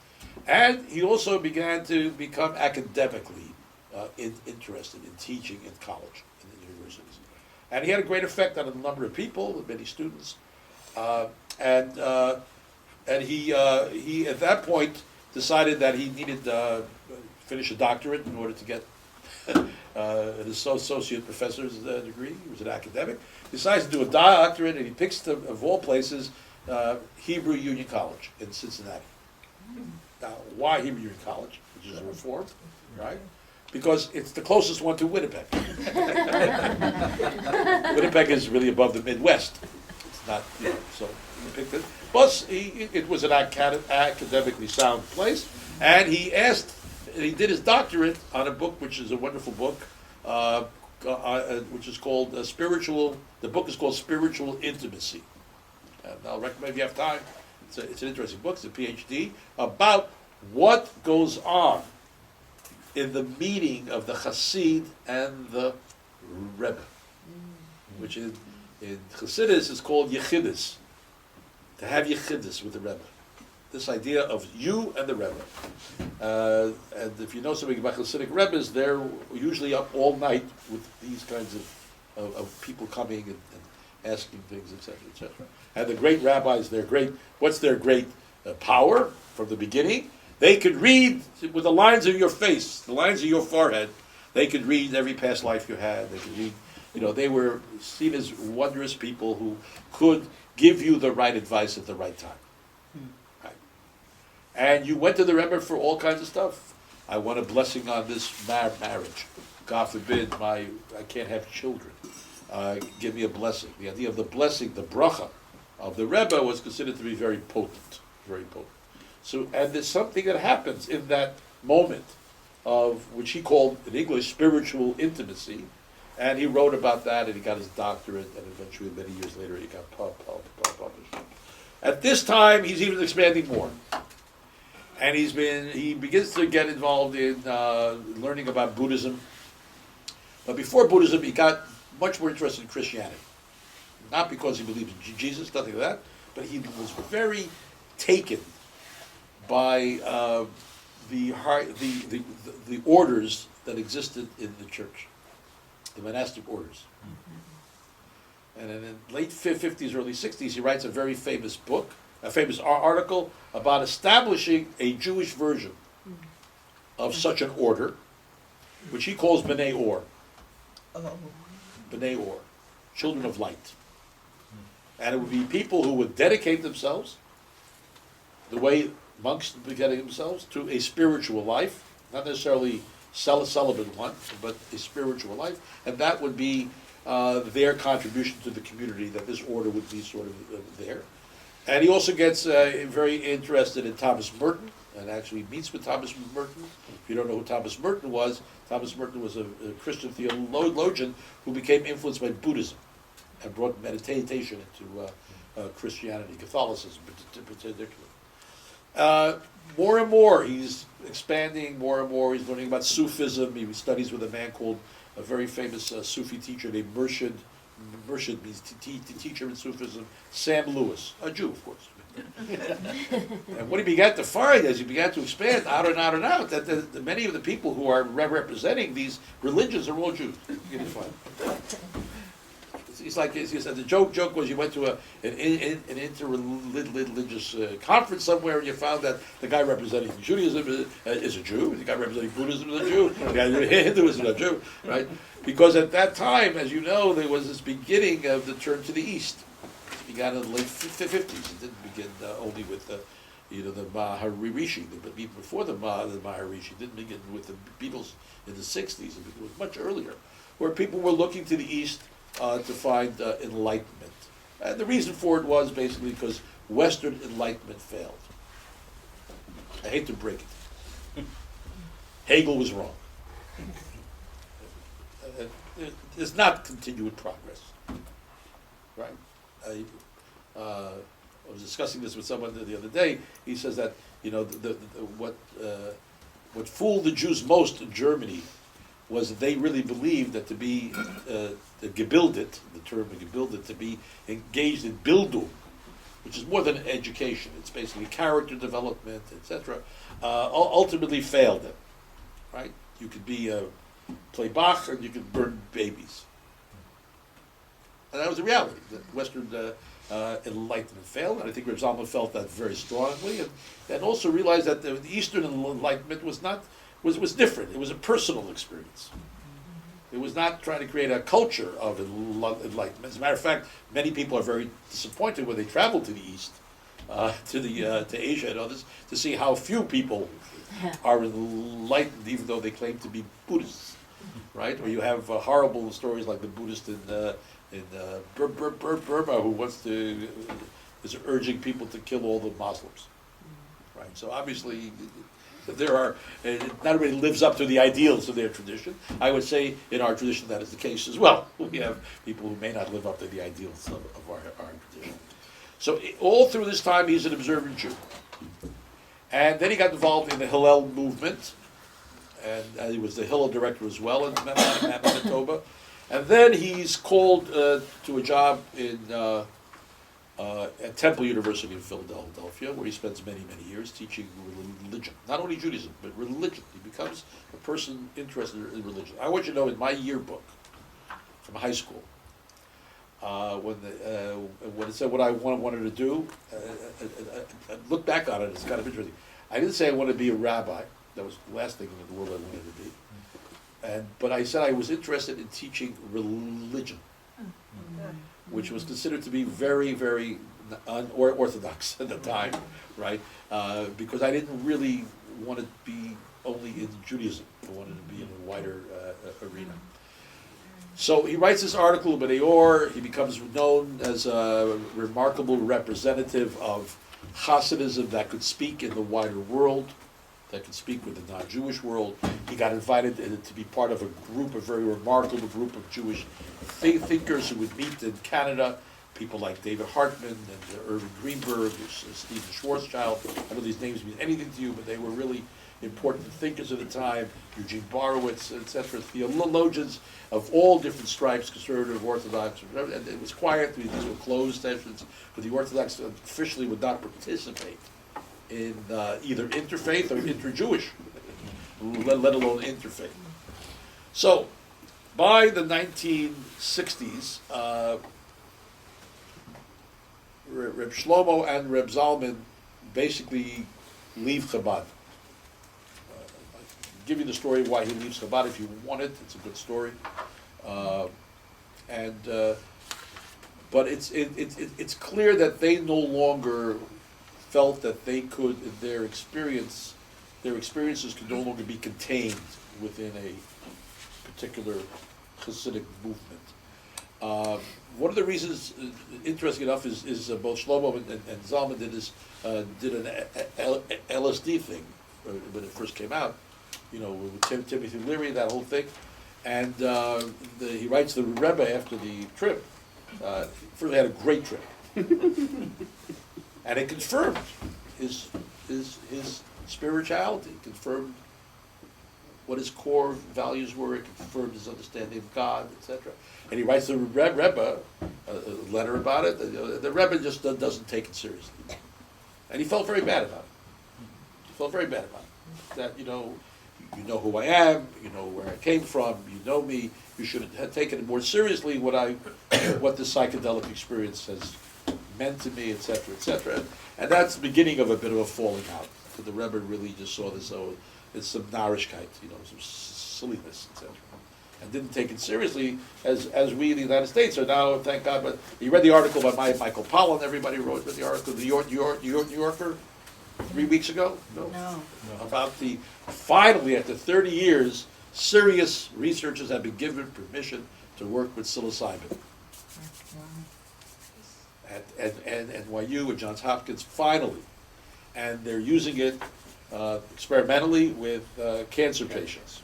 And he also began to become academically interested in teaching in college, in the universities. And he had a great effect on a number of people, many students, and he at that point decided that he needed to finish a doctorate in order to get an associate professor's degree. He was an academic. He decides to do a doctorate, and he picks, of all places, Hebrew Union College in Cincinnati. Now, why Hebrew Union College, which is a reformed, right? Because it's the closest one to Winnipeg. Winnipeg is really above the Midwest. It's not, so he picked it. Plus, it was an academically sound place, and he did his doctorate on a book, which is a wonderful book, which is called the book is called Spiritual Intimacy. And I'll recommend if you have time. It's an interesting book. It's a PhD about what goes on in the meeting of the Chassid and the Rebbe, which in Chassidus is called Yechidus. To have Yechidus with the Rebbe. This idea of you and the Rebbe. And if you know something about Hasidic Rebbes, they're usually up all night with these kinds of people coming and asking things, etc., etc. And the great rabbis, what's their great power from the beginning? They could read with the lines of your face, the lines of your forehead. They could read every past life you had. They could read, they were seen as wondrous people who could give you the right advice at the right time. Right. And you went to the Rebbe for all kinds of stuff. I want a blessing on this marriage. God forbid I can't have children. Give me a blessing. The idea of the blessing, the bracha of the Rebbe was considered to be very potent, very potent. So, and there's something that happens in that moment of, which he called in English, spiritual intimacy, and he wrote about that, and he got his doctorate, and eventually, many years later, he got published. At this time, he's even expanding more, and he begins to get involved in learning about Buddhism. But before Buddhism, he got much more interested in Christianity. Not because he believed in Jesus, nothing like that, but he was very taken by the orders that existed in the church, the monastic orders. And in the late 50s, early 60s, he writes a very famous book, a famous article about establishing a Jewish version of such an order, which he calls B'nai Or. Oh. B'nai Or, children of light. And it would be people who would dedicate themselves, the way monks dedicate themselves, to a spiritual life, not necessarily celibate one, but a spiritual life, and that would be their contribution to the community, that this order would be sort of there. And he also gets very interested in Thomas Merton, and actually meets with Thomas Merton. If you don't know who Thomas Merton was a Christian theologian who became influenced by Buddhism and brought meditation into Christianity, Catholicism in particular. More and more, he's expanding more and more. He's learning about Sufism. He studies with a man called a very famous Sufi teacher named Murshid. Murshid means teacher in Sufism. Sam Lewis, a Jew, of course. And what he began to find as he began to expand out and out and out, that many of the people who are representing these religions are all Jews. You can find. He's like, he said, the joke was you went to an interreligious conference somewhere and you found that the guy representing Judaism is a Jew, the guy representing Buddhism is a Jew, the guy representing Hinduism is a Jew, right? Because at that time, as you know, there was this beginning of the turn to the East. It began in the late 50s. It didn't begin only with the Maharishi, but even before the Maharishi. It didn't begin with the Beatles in the 60s. It was much earlier, where people were looking to the East to find enlightenment. And the reason for it was basically because Western enlightenment failed. I hate to break it. Hegel was wrong. There's not continued progress, right? I was discussing this with someone the other day. He says that what fooled the Jews most in Germany was that they really believed that to be gebildet, the term gebildet, to be engaged in Bildung, which is more than education. It's basically character development, etc. Ultimately failed them, right? You could be play Bach and you could burn babies. And that was the reality, that Western enlightenment failed, and I think Reb Zalman felt that very strongly, and also realized that the Eastern enlightenment was different. It was a personal experience. It was not trying to create a culture of enlightenment. As a matter of fact, many people are very disappointed when they travel to the East, to Asia and others, to see how few people are enlightened, even though they claim to be Buddhists, right? Or you have horrible stories like the Buddhist in Burma who is urging people to kill all the Muslims, right? So obviously, not everybody lives up to the ideals of their tradition. I would say in our tradition that is the case as well. We have people who may not live up to the ideals of our tradition. So all through this time, he's an observant Jew. And then he got involved in the Hillel movement, and he was the Hillel director as well in Manitoba. And then he's called to a job at Temple University in Philadelphia, where he spends many, many years teaching religion. Not only Judaism, but religion. He becomes a person interested in religion. I want you to know, in my yearbook from high school, when it said what I wanted to do, I look back on it, it's kind of interesting. I didn't say I wanted to be a rabbi. That was the last thing in the world I wanted to be. But I said I was interested in teaching religion, which was considered to be very, very unorthodox at the time, right? Because I didn't really want to be only in Judaism. I wanted to be in a wider arena. So he writes this article about Eor. He becomes known as a remarkable representative of Hasidism that could speak in the wider world, that could speak with the non-Jewish world. He got invited to be part of a very remarkable group of Jewish thinkers who would meet in Canada, people like David Hartman and Irving Greenberg, Stephen Schwarzschild. I know these names mean anything to you, but they were really important thinkers of the time, Eugene Borowitz, etc., theologians of all different stripes, conservative, Orthodox, and it was quiet. These were closed sessions, but the Orthodox officially would not participate in either interfaith or inter-Jewish, let alone interfaith. So, by the 1960s, Reb Shlomo and Reb Zalman basically leave Chabad. I'll give you the story of why he leaves Chabad if you want it. It's a good story. But it's clear that they no longer felt that they could, their experiences could no longer be contained within a particular Hasidic movement. One of the reasons, interesting enough, is both Shlomo and Zalman did an LSD thing when it first came out, with Timothy Leary, that whole thing. And he writes the Rebbe after the trip. First, they had a great trip, and it confirmed his spirituality, confirmed what his core values were, it confirmed his understanding of God, etc. And he writes the Rebbe a letter about it. The Rebbe just doesn't take it seriously, and he felt very bad about it. That you know who I am, you know where I came from, you know me. You should have taken it more seriously what this psychedelic experience has meant to me, etc., etc. And that's the beginning of a bit of a falling out. Because the Rebbe really just saw this, it's some narishkeit, some silliness, etc. And didn't take it seriously as we in the United States are now, thank God. But you read the article by Michael Pollan, everybody wrote the article, the New Yorker, 3 weeks ago? No. About finally, after 30 years, serious researchers have been given permission to work with psilocybin. At NYU and Johns Hopkins, finally. And they're using it experimentally with cancer patients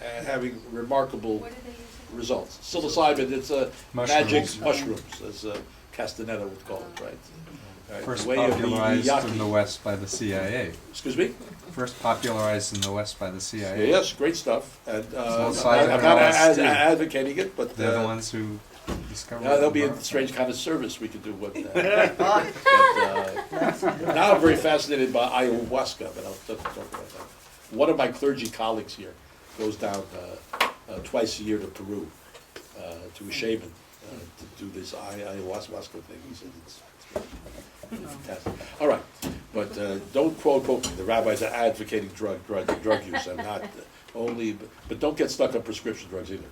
and having remarkable results. Psilocybin, it's magic mushrooms, as Castaneda would call it, right? First the way of the popularized Miyake. in the West by the CIA. Excuse me? First popularized in the West by the CIA. Yes, great stuff. And Psilocybin I'm not LSD. advocating it, but They're the ones who discovered it. there'll be a strange kind of service we could do with that. Now I'm very fascinated by ayahuasca, but I'll talk about that. One of my clergy colleagues here goes down twice a year to Peru, to a shaman, to do this ayahuasca thing. He said it's fantastic. All right, but don't quote me. The rabbis are advocating drug use. I'm not but don't get stuck on prescription drugs either.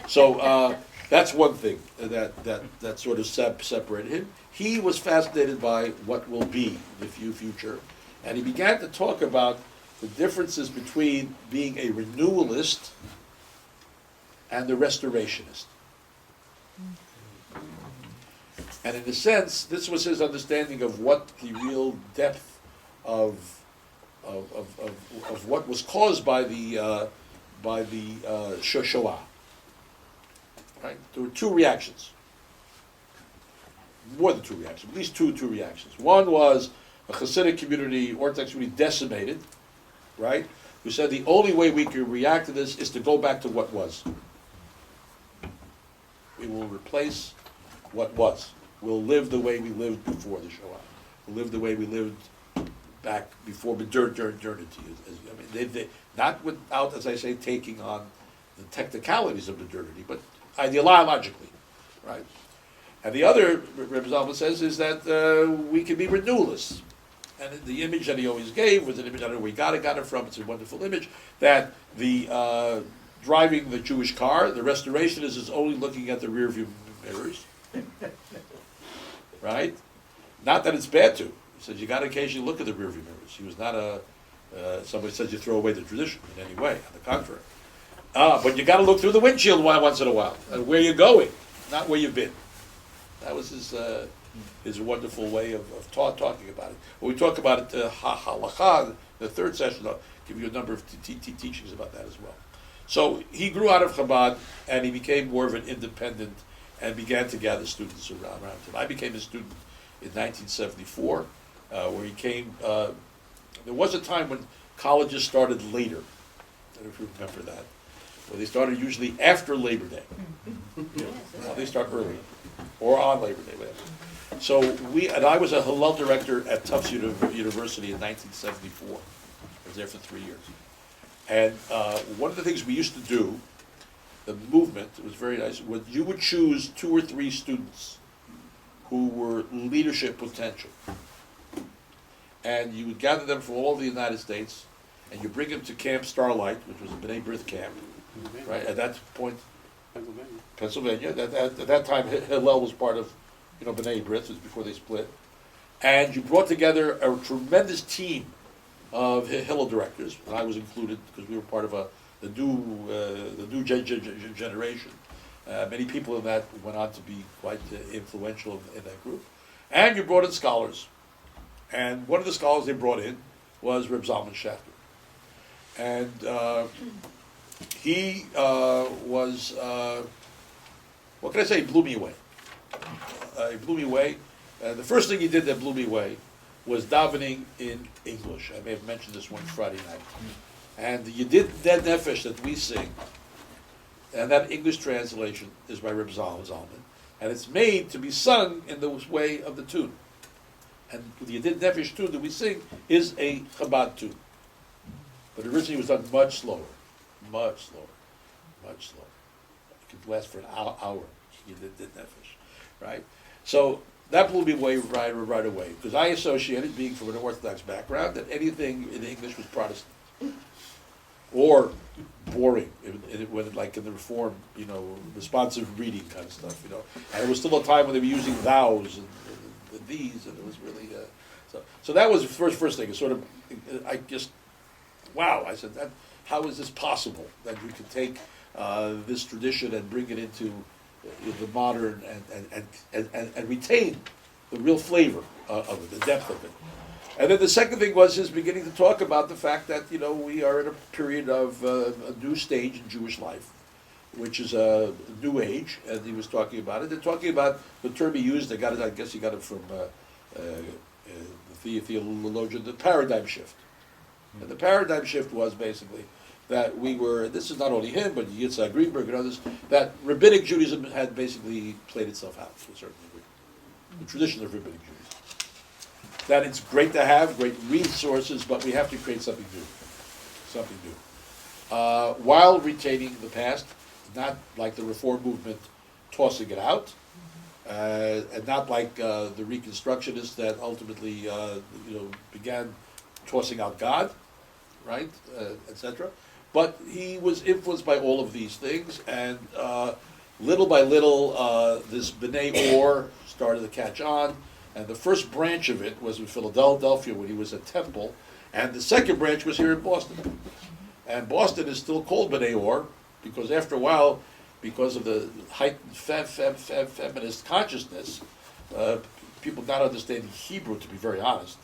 So that's one thing that sort of separated him. He was fascinated by what will be the future, and he began to talk about the differences between being a renewalist and the restorationist. And in a sense, this was his understanding of what the real depth of what was caused by the Shoah. Right? There were two reactions, more than two reactions, at least two reactions. One was a Hasidic community, Orthodox community, decimated, right? Who said the only way we can react to this is to go back to what was. We will replace what was. We'll live the way we lived before the Shoah. We'll live the way we lived back before modernity. They not without, as I say, taking on the technicalities of modernity, but ideologically, right? And the other, Rebbe Zalman says, is that we can be renewalists. And the image that he always gave was an image, I don't know where he got it from, it's a wonderful image, that the driving the Jewish car, the restorationist is only looking at the rear view mirrors. Right? Not that it's bad to. He says you got to occasionally look at the rearview mirrors. He was not somebody says you throw away the tradition in any way. On the contrary, but you got to look through the windshield once in a while. And where you're going, not where you've been. That was his wonderful way of talking about it. When we talk about it, halakha, the third session, I'll give you a number of teachings about that as well. So he grew out of Chabad, and he became more of an independent and began to gather students around him. I became a student in 1974, where he came. There was a time when colleges started later. I don't know if you remember that. Well, they started usually after Labor Day. Now they start early, or on Labor Day, whatever. So I was a Hillel director at Tufts University in 1974. I was there for 3 years. And one of the things we used to do, the movement, it was very nice, was you would choose 2 or 3 students who were leadership potential. And you would gather them from all over the United States, and you bring them to Camp Starlight, which was a B'nai B'rith camp, right? At that point, Pennsylvania. At that time, Hillel was part of, B'nai B'rith. It was before they split. And you brought together a tremendous team of Hillel directors, and I was included because we were part of the new generation. Many people in that went on to be quite influential in that group. And you brought in scholars. And one of the scholars they brought in was Reb Zalman Schachter. And he was, what can I say, he blew me away. He blew me away. The first thing he did that blew me away was davening in English. I may have mentioned this one Friday night. And the Yedid Nefesh that we sing, and that English translation is by Reb Zalman, and it's made to be sung in the way of the tune. And the Yedid Nefesh tune that we sing is a Chabad tune. But originally it was done much slower. It could last for an hour. Yedid Nefesh, right? So that blew me away right away, because I associated, being from an Orthodox background, that anything in English was Protestant. Or boring, like in the Reform, responsive reading kind of stuff, And it was still a time when they were using thous and these, and it was really, so that was the first thing. It sort of, I just, wow, I said, how is this possible, that you could take this tradition and bring it into the modern and retain the real flavor of it, the depth of it. And then the second thing was his beginning to talk about the fact that, we are in a period of a new stage in Jewish life, which is a new age, and he was talking about it. They're talking about the term he used, I guess he got it from the theologian, the paradigm shift. And the paradigm shift was basically that this is not only him, but Yitzhak Greenberg and others, that Rabbinic Judaism had basically played itself out to a certain degree. The tradition of Rabbinic Judaism. That it's great to have great resources, but we have to create something new. While retaining the past, not like the Reform movement tossing it out, and not like the Reconstructionists that ultimately began tossing out God, right, etc. But he was influenced by all of these things, and little by little, this B'nai Or started to catch on. And the first branch of it was in Philadelphia when he was at Temple, and the second branch was here in Boston. And Boston is still called B'nai Or, because after a while, because of the heightened feminist consciousness, people not understanding Hebrew, to be very honest,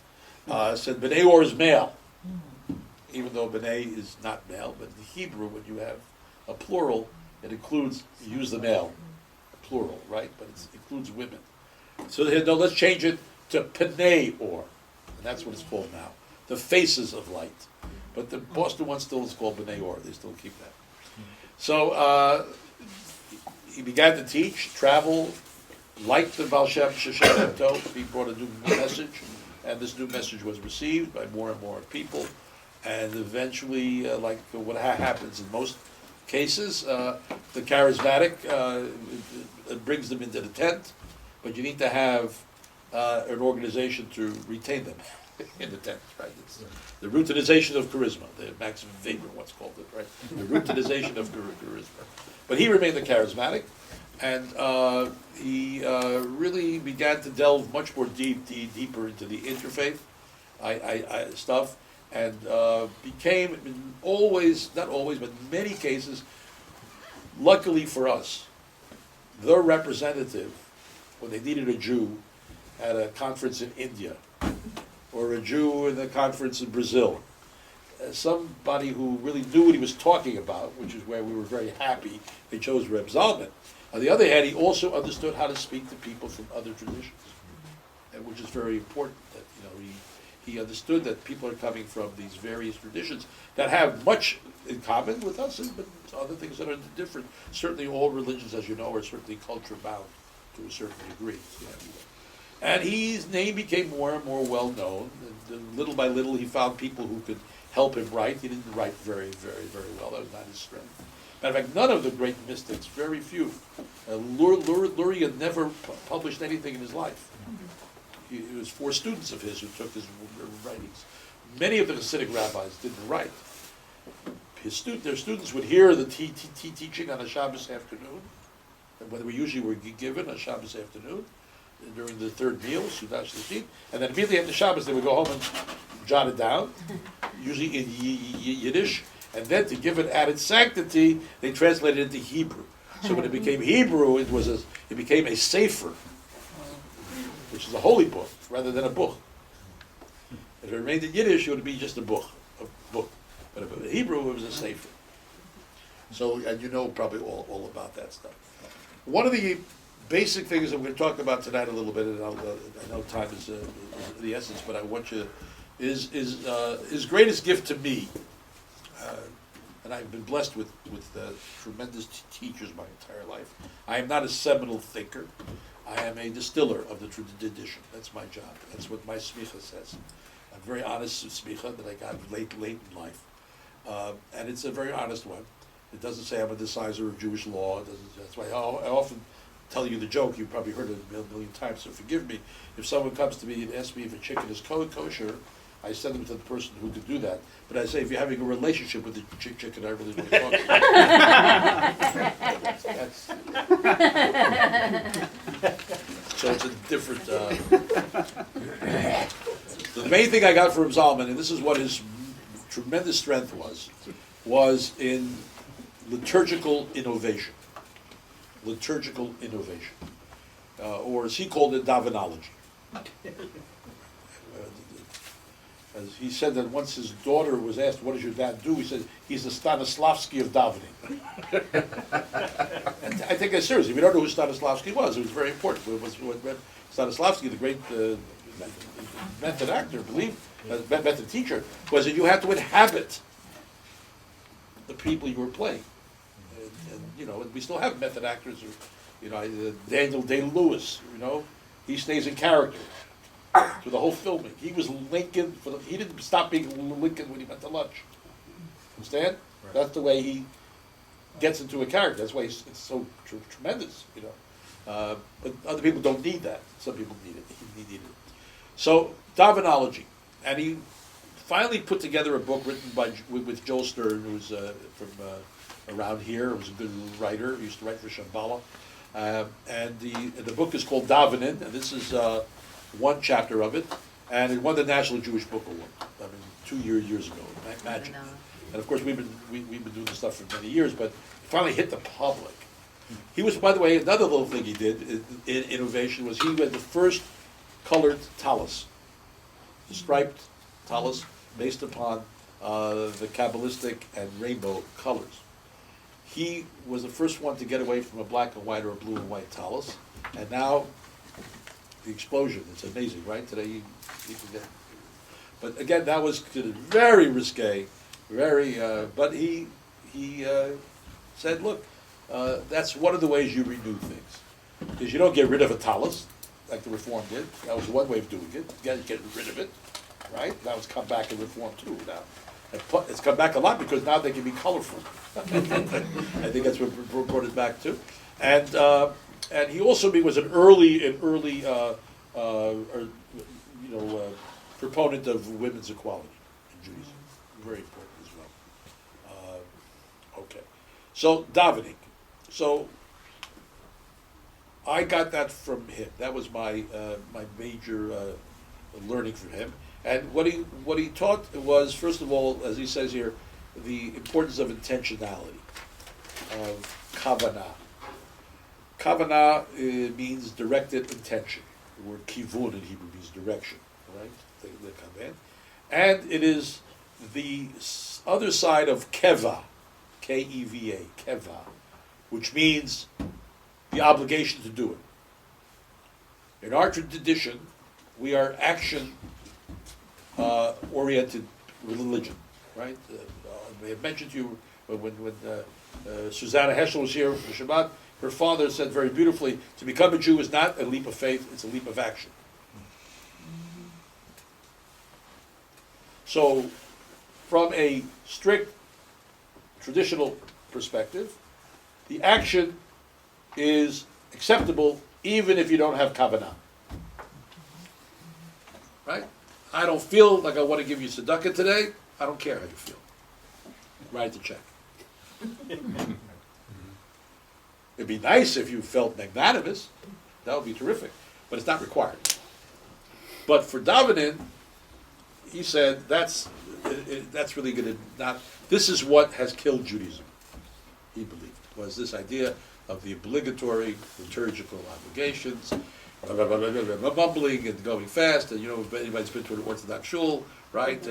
said B'nai Or is male, even though B'nai is not male. But in Hebrew, when you have a plural, it includes, you use the male, plural, right? But it includes women. So they said, no, let's change it to Pnei Or, and that's what it's called now, the faces of light. But the Boston one still is called B'nai Or. They still keep that. So he began to teach, travel, like the Baal Shem Tov. He brought a new message, and this new message was received by more and more people. And eventually, like what happens in most cases, the charismatic it brings them into the tent. But you need to have an organization to retain them in the tent, right? It's the routinization of charisma. The Max Weber once called it, right? The routinization of charisma. But he remained the charismatic, and he really began to delve much more deeper into the interfaith stuff, and became not always, but in many cases, luckily for us, the representative when they needed a Jew at a conference in India, or a Jew in a conference in Brazil. Somebody who really knew what he was talking about, which is where we were very happy they chose Reb Zalman. On the other hand, he also understood how to speak to people from other traditions, and which is very important. That he understood that people are coming from these various traditions that have much in common with us, but other things that are different. Certainly all religions, as you know, are certainly culture bound to a certain degree. And his name became more and more well known. And little by little, he found people who could help him write. He didn't write very, very, very well. That was not his strength. Matter of fact, none of the great mystics, very few. Luria never published anything in his life. It was 4 students of his who took his writings. Many of the Hasidic rabbis didn't write. Their students would hear the teaching on a Shabbos afternoon, when we usually were given a Shabbos afternoon, during the third meal, Sudash Lashit, and then immediately after Shabbos they would go home and jot it down, usually in Yiddish, and then to give it added sanctity, they translated it into Hebrew. So when it became Hebrew, it became a sefer, which is a holy book, rather than a book. If it remained in Yiddish, it would be just a book. But in Hebrew, it was a sefer. So, and you know probably all about that stuff. One of the basic things that we're going to talk about tonight a little bit, and I know time is the essence, but I want you, is his greatest gift to me, and I've been blessed with tremendous teachers my entire life. I am not a seminal thinker. I am a distiller of the tradition. That's my job. That's what my smicha says. A very honest smicha that I got late in life. And it's a very honest one. It doesn't say I'm a decisor of Jewish law. It doesn't, that's why I often tell you the joke. You've probably heard it a million times, so forgive me. If someone comes to me and asks me if a chicken is kosher, I send them to the person who could do that. But I say, if you're having a relationship with the chicken, I really don't talk to you. So it's a different... the main thing I got from Zalman, and this is what his tremendous strength was in liturgical innovation. Liturgical innovation. Or as he called it, davenology. As he said that once his daughter was asked, what does your dad do? He said, he's the Stanislavski of davening. And I think that's serious. If you don't know who Stanislavski was, it was very important. Stanislavski, the great method actor, method teacher, was that you had to inhabit the people you were playing. And we still have method actors. Daniel Day-Lewis, he stays in character through the whole filming. He was Lincoln he didn't stop being Lincoln when he went to lunch. Understand? Right. That's the way he gets into a character. That's why it's so tremendous. But other people don't need that. Some people need it. He needed it. So davenology, and he finally put together a book written with Joel Stern, who's from around here. He was a good writer. He used to write for Shambhala. And the book is called Davenin, and this is one chapter of it, and it won the National Jewish Book Award. 2 years ago. Imagine. And of course, we've been doing this stuff for many years, but it finally hit the public. He was, by the way, another little thing he did in innovation was he had the first colored tallis, the striped tallis, based upon the Kabbalistic and rainbow colors. He was the first one to get away from a black and white or a blue and white tallis, and now the explosion. It's amazing, right? Today you can get. But again, that was very risque, but he said, look, that's one of the ways you renew things, because you don't get rid of a tallis like the Reform did. That was one way of doing it. You get rid of it, right? Now it's come back in Reform too. Now it's come back a lot because now they can be colorful. I think that's what brought it back to. And he also was an early proponent of women's equality in Judaism. Very important as well. Okay, so davening. So I got that from him. That was my major learning from him. And what he taught was, first of all, as he says here, the importance of intentionality, of kavanah. Kavanah means directed intention. The word kivun in Hebrew means direction, right? The kavan. And it is the other side of keva, K-E-V-A, keva, which means the obligation to do it. In our tradition, we are action-oriented religion, right? I have mentioned to you when Susanna Heschel was here for Shabbat. Her father said very beautifully, to become a Jew is not a leap of faith, it's a leap of action. So, from a strict traditional perspective, the action is acceptable even if you don't have kavanah. Right? I don't feel like I want to give you tzedakah today. I don't care how you feel. Write the check. It'd be nice if you felt magnanimous. That would be terrific. But it's not required. But for davening, he said that's really going to not. This is what has killed Judaism. He believed was this idea of the obligatory liturgical obligations, mumbling and going fast. And if anybody's been to an Orthodox shul, right?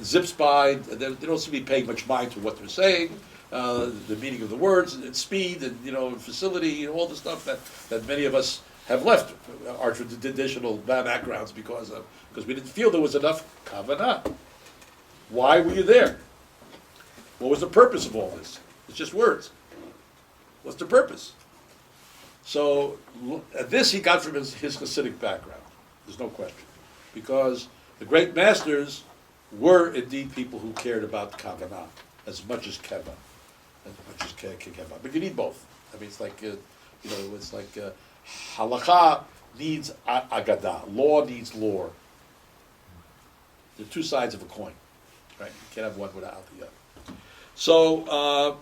Zips by. They don't seem to be paying much mind to what they're saying, the meaning of the words, and speed, and facility, all the stuff that many of us have left our traditional backgrounds because we didn't feel there was enough kavanah. Why were you there? What was the purpose of all this? It's just words. What's the purpose? So this he got from his Hasidic background. There's no question, because the great masters were indeed people who cared about kavanah as much as keva, But you need both. I mean, it's like halakha needs agadah. Law needs lore. They're two sides of a coin, right? You can't have one without the other. So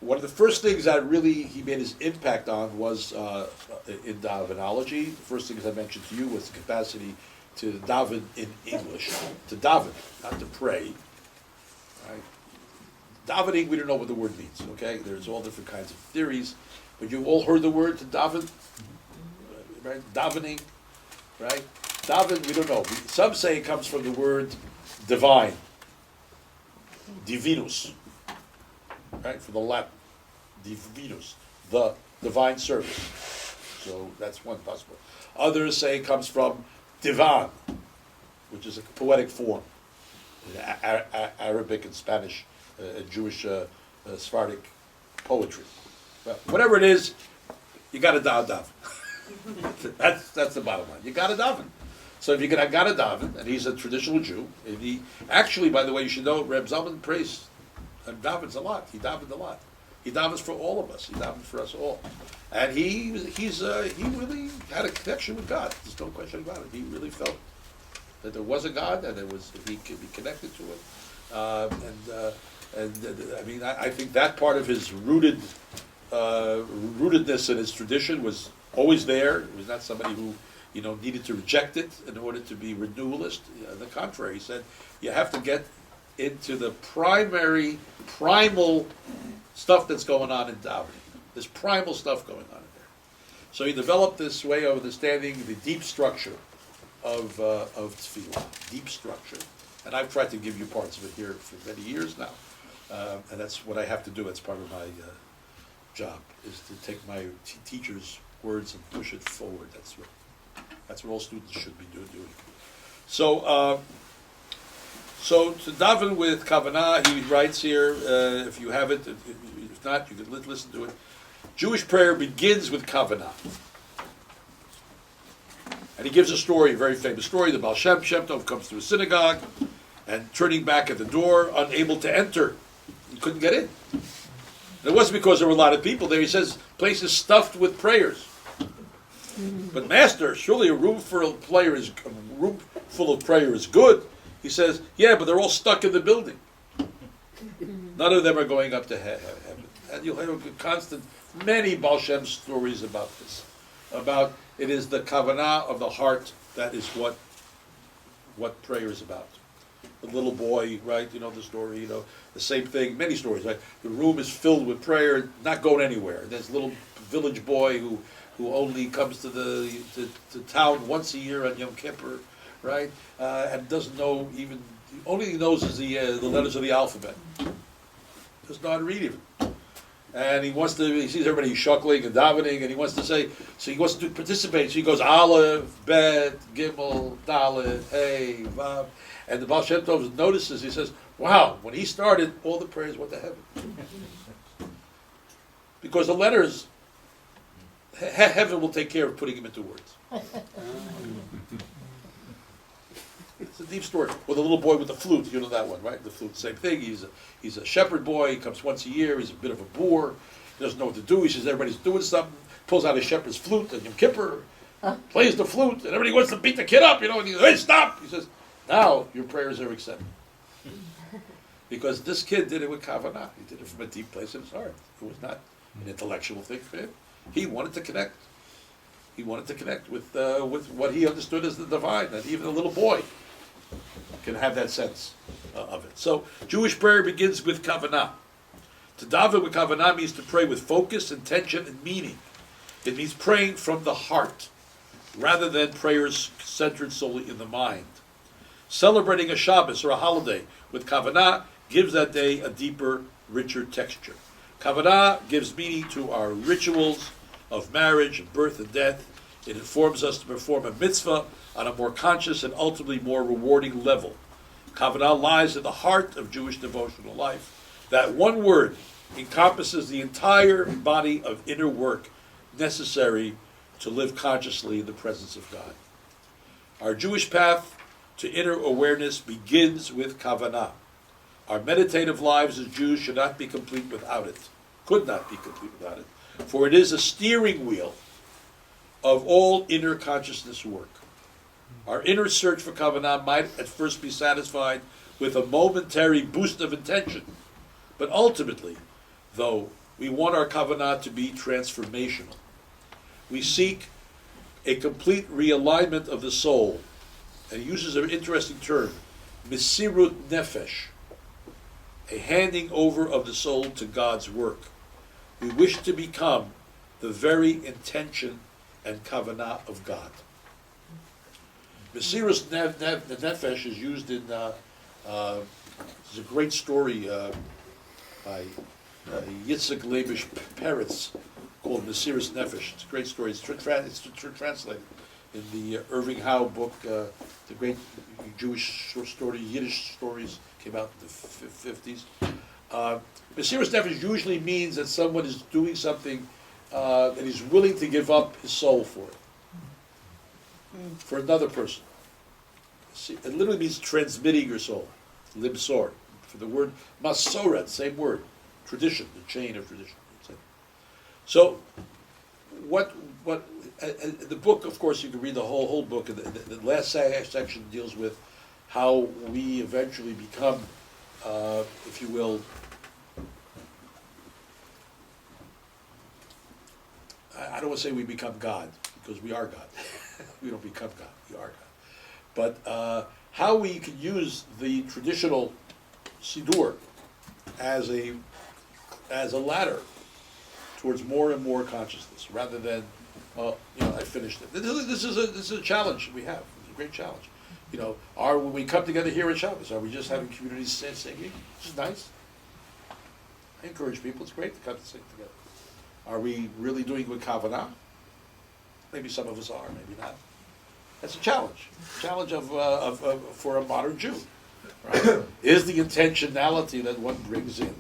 one of the first things that really he made his impact on was in davenology. The first thing, as I mentioned to you, was the capacity to daven in English. To daven, not to pray. Right? Davening, we don't know what the word means, okay? There's all different kinds of theories. But you've all heard the word to daven? Right? Davening, right? Daven, we don't know. Some say it comes from the word divine. Divinus. Right? From the Latin. Divinus. The divine service. So that's one possible. Others say it comes from divan, which is a poetic form. Arabic and Spanish, Jewish, Sephardic poetry. But whatever it is, you got to daven. That's the bottom line. You got to daven. So if you got to daven, and he's a traditional Jew, and he actually, by the way, you should know, Reb Zalman prays and davens a lot. He davened a lot. He davens for all of us. He davens for us all, and he really had a connection with God. There's no question about it. He really felt that there was a God, and he could be connected to it. I mean, I think that part of his rootedness in his tradition was always there. He was not somebody who needed to reject it in order to be renewalist. On the contrary, he said you have to get into the primal stuff that's going on in davening. There's primal stuff going on in there. So he developed this way of understanding the deep structure of tefillah, deep structure. And I've tried to give you parts of it here for many years now. And that's what I have to do. It's part of my job, is to take my teacher's words and push it forward. That's what all students should be doing. So to daven with kavanah, he writes here, if you have it, if not, you can listen to it. Jewish prayer begins with kavanah. And he gives a story, a very famous story. The Baal Shem Tov comes to a synagogue and turning back at the door, unable to enter. He couldn't get in. And it wasn't because there were a lot of people there. He says, place is stuffed with prayers. But Master, surely a room full of prayer is good. He says, yeah, but they're all stuck in the building. None of them are going up to heaven. And you'll have a constant, many Baal Shem stories about this. About it is the kavanah of the heart that is what prayer is about. The little boy, right? The story, the same thing, many stories, right? The room is filled with prayer, not going anywhere. There's a little village boy who only comes to town once a year on Yom Kippur, right? And doesn't know even, only he knows is the letters of the alphabet. Doesn't know how to read even. And he sees everybody shuckling and davening, and he wants to participate. So he goes Aleph, Bet, Gimel, Dalet, Hey, Vav. And the Baal Shem Tov notices, he says, wow, when he started, all the prayers went to heaven. Because the letters, heaven will take care of putting them into words. It's a deep story. Or the little boy with the flute, you know that one, right? The flute, same thing. He's a shepherd boy. He comes once a year. He's a bit of a boor. He doesn't know what to do. He says everybody's doing something. Pulls out his shepherd's flute and Yom Kippur, plays the flute, and everybody wants to beat the kid up, And he says, hey, stop! He says, now your prayers are accepted. Because this kid did it with kavanah. He did it from a deep place in his heart. It was not an intellectual thing for him. He wanted to connect. He wanted to connect with what he understood as the divine, that even a little boy can have that sense of it. So Jewish prayer begins with kavanah. To daven with kavanah means to pray with focus, intention, and meaning. It means praying from the heart, rather than prayers centered solely in the mind. Celebrating a Shabbos or a holiday with kavanah gives that day a deeper, richer texture. Kavanah gives meaning to our rituals of marriage, birth, and death. It informs us to perform a mitzvah on a more conscious and ultimately more rewarding level. Kavanah lies at the heart of Jewish devotional life. That one word encompasses the entire body of inner work necessary to live consciously in the presence of God. Our Jewish path to inner awareness begins with kavanah. Our meditative lives as Jews should not be complete without it, could not be complete without it, for it is a steering wheel of all inner consciousness work. Our inner search for kavanah might at first be satisfied with a momentary boost of intention, but ultimately, though, we want our kavanah to be transformational. We seek a complete realignment of the soul, and he uses an interesting term, mesirut nefesh, a handing over of the soul to God's work. We wish to become the very intention and kavanah of God. Mesirut nefesh is used in, there's a great story by Yitzhak Leibish Peretz called Mesirut Nefesh. It's a great story. It's translated in the Irving Howe book, the great Jewish short story, Yiddish stories came out in the 50s. Mesirut Nefesh usually means that someone is doing something that he's willing to give up his soul for it, for another person. It literally means transmitting your soul, libsor. For the word masoret, same word, tradition, the chain of tradition. So, what the book, of course, you can read the whole book, and the last section deals with how we eventually become, if you will, I don't want to say we become God, because we are God. We don't become God, we are God. But how we can use the traditional Siddur as a ladder towards more and more consciousness, rather than, I finished it. This is a challenge we have. It's a great challenge. When we come together here at Shabbos, are we just having community singing? Which is nice. I encourage people. It's great to come to sing together. Are we really doing it with kavanah? Maybe some of us are, maybe not. That's a challenge. Challenge for a modern Jew. Right? Is the intentionality that one brings in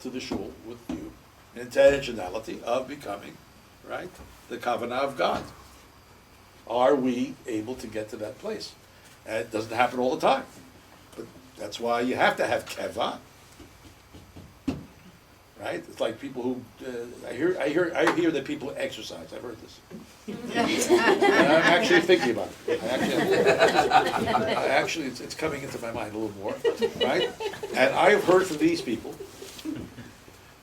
to the shul with you, intentionality of becoming, right, the kavanah of God? Are we able to get to that place? And it doesn't happen all the time, but that's why you have to have keva, right? It's like people who I hear that people exercise. I've heard this. And I'm actually thinking about it. It's coming into my mind a little more, right? And I've heard from these people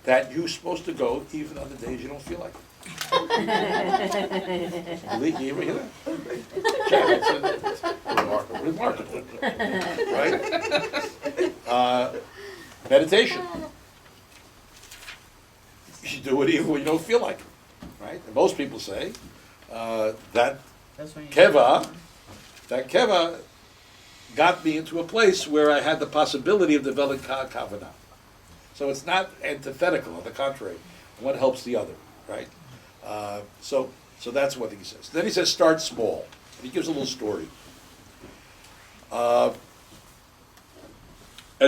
that you're supposed to go even on the days you don't feel like it. You ever hear that? Yeah, it's remarkable, right? Meditation. You should do it even when you don't feel like it, right? And most people say that keva got me into a place where I had the possibility of developing kavanah. So it's not antithetical. On the contrary, one helps the other, right? So that's what he says. Then he says, start small. And he gives a little story. As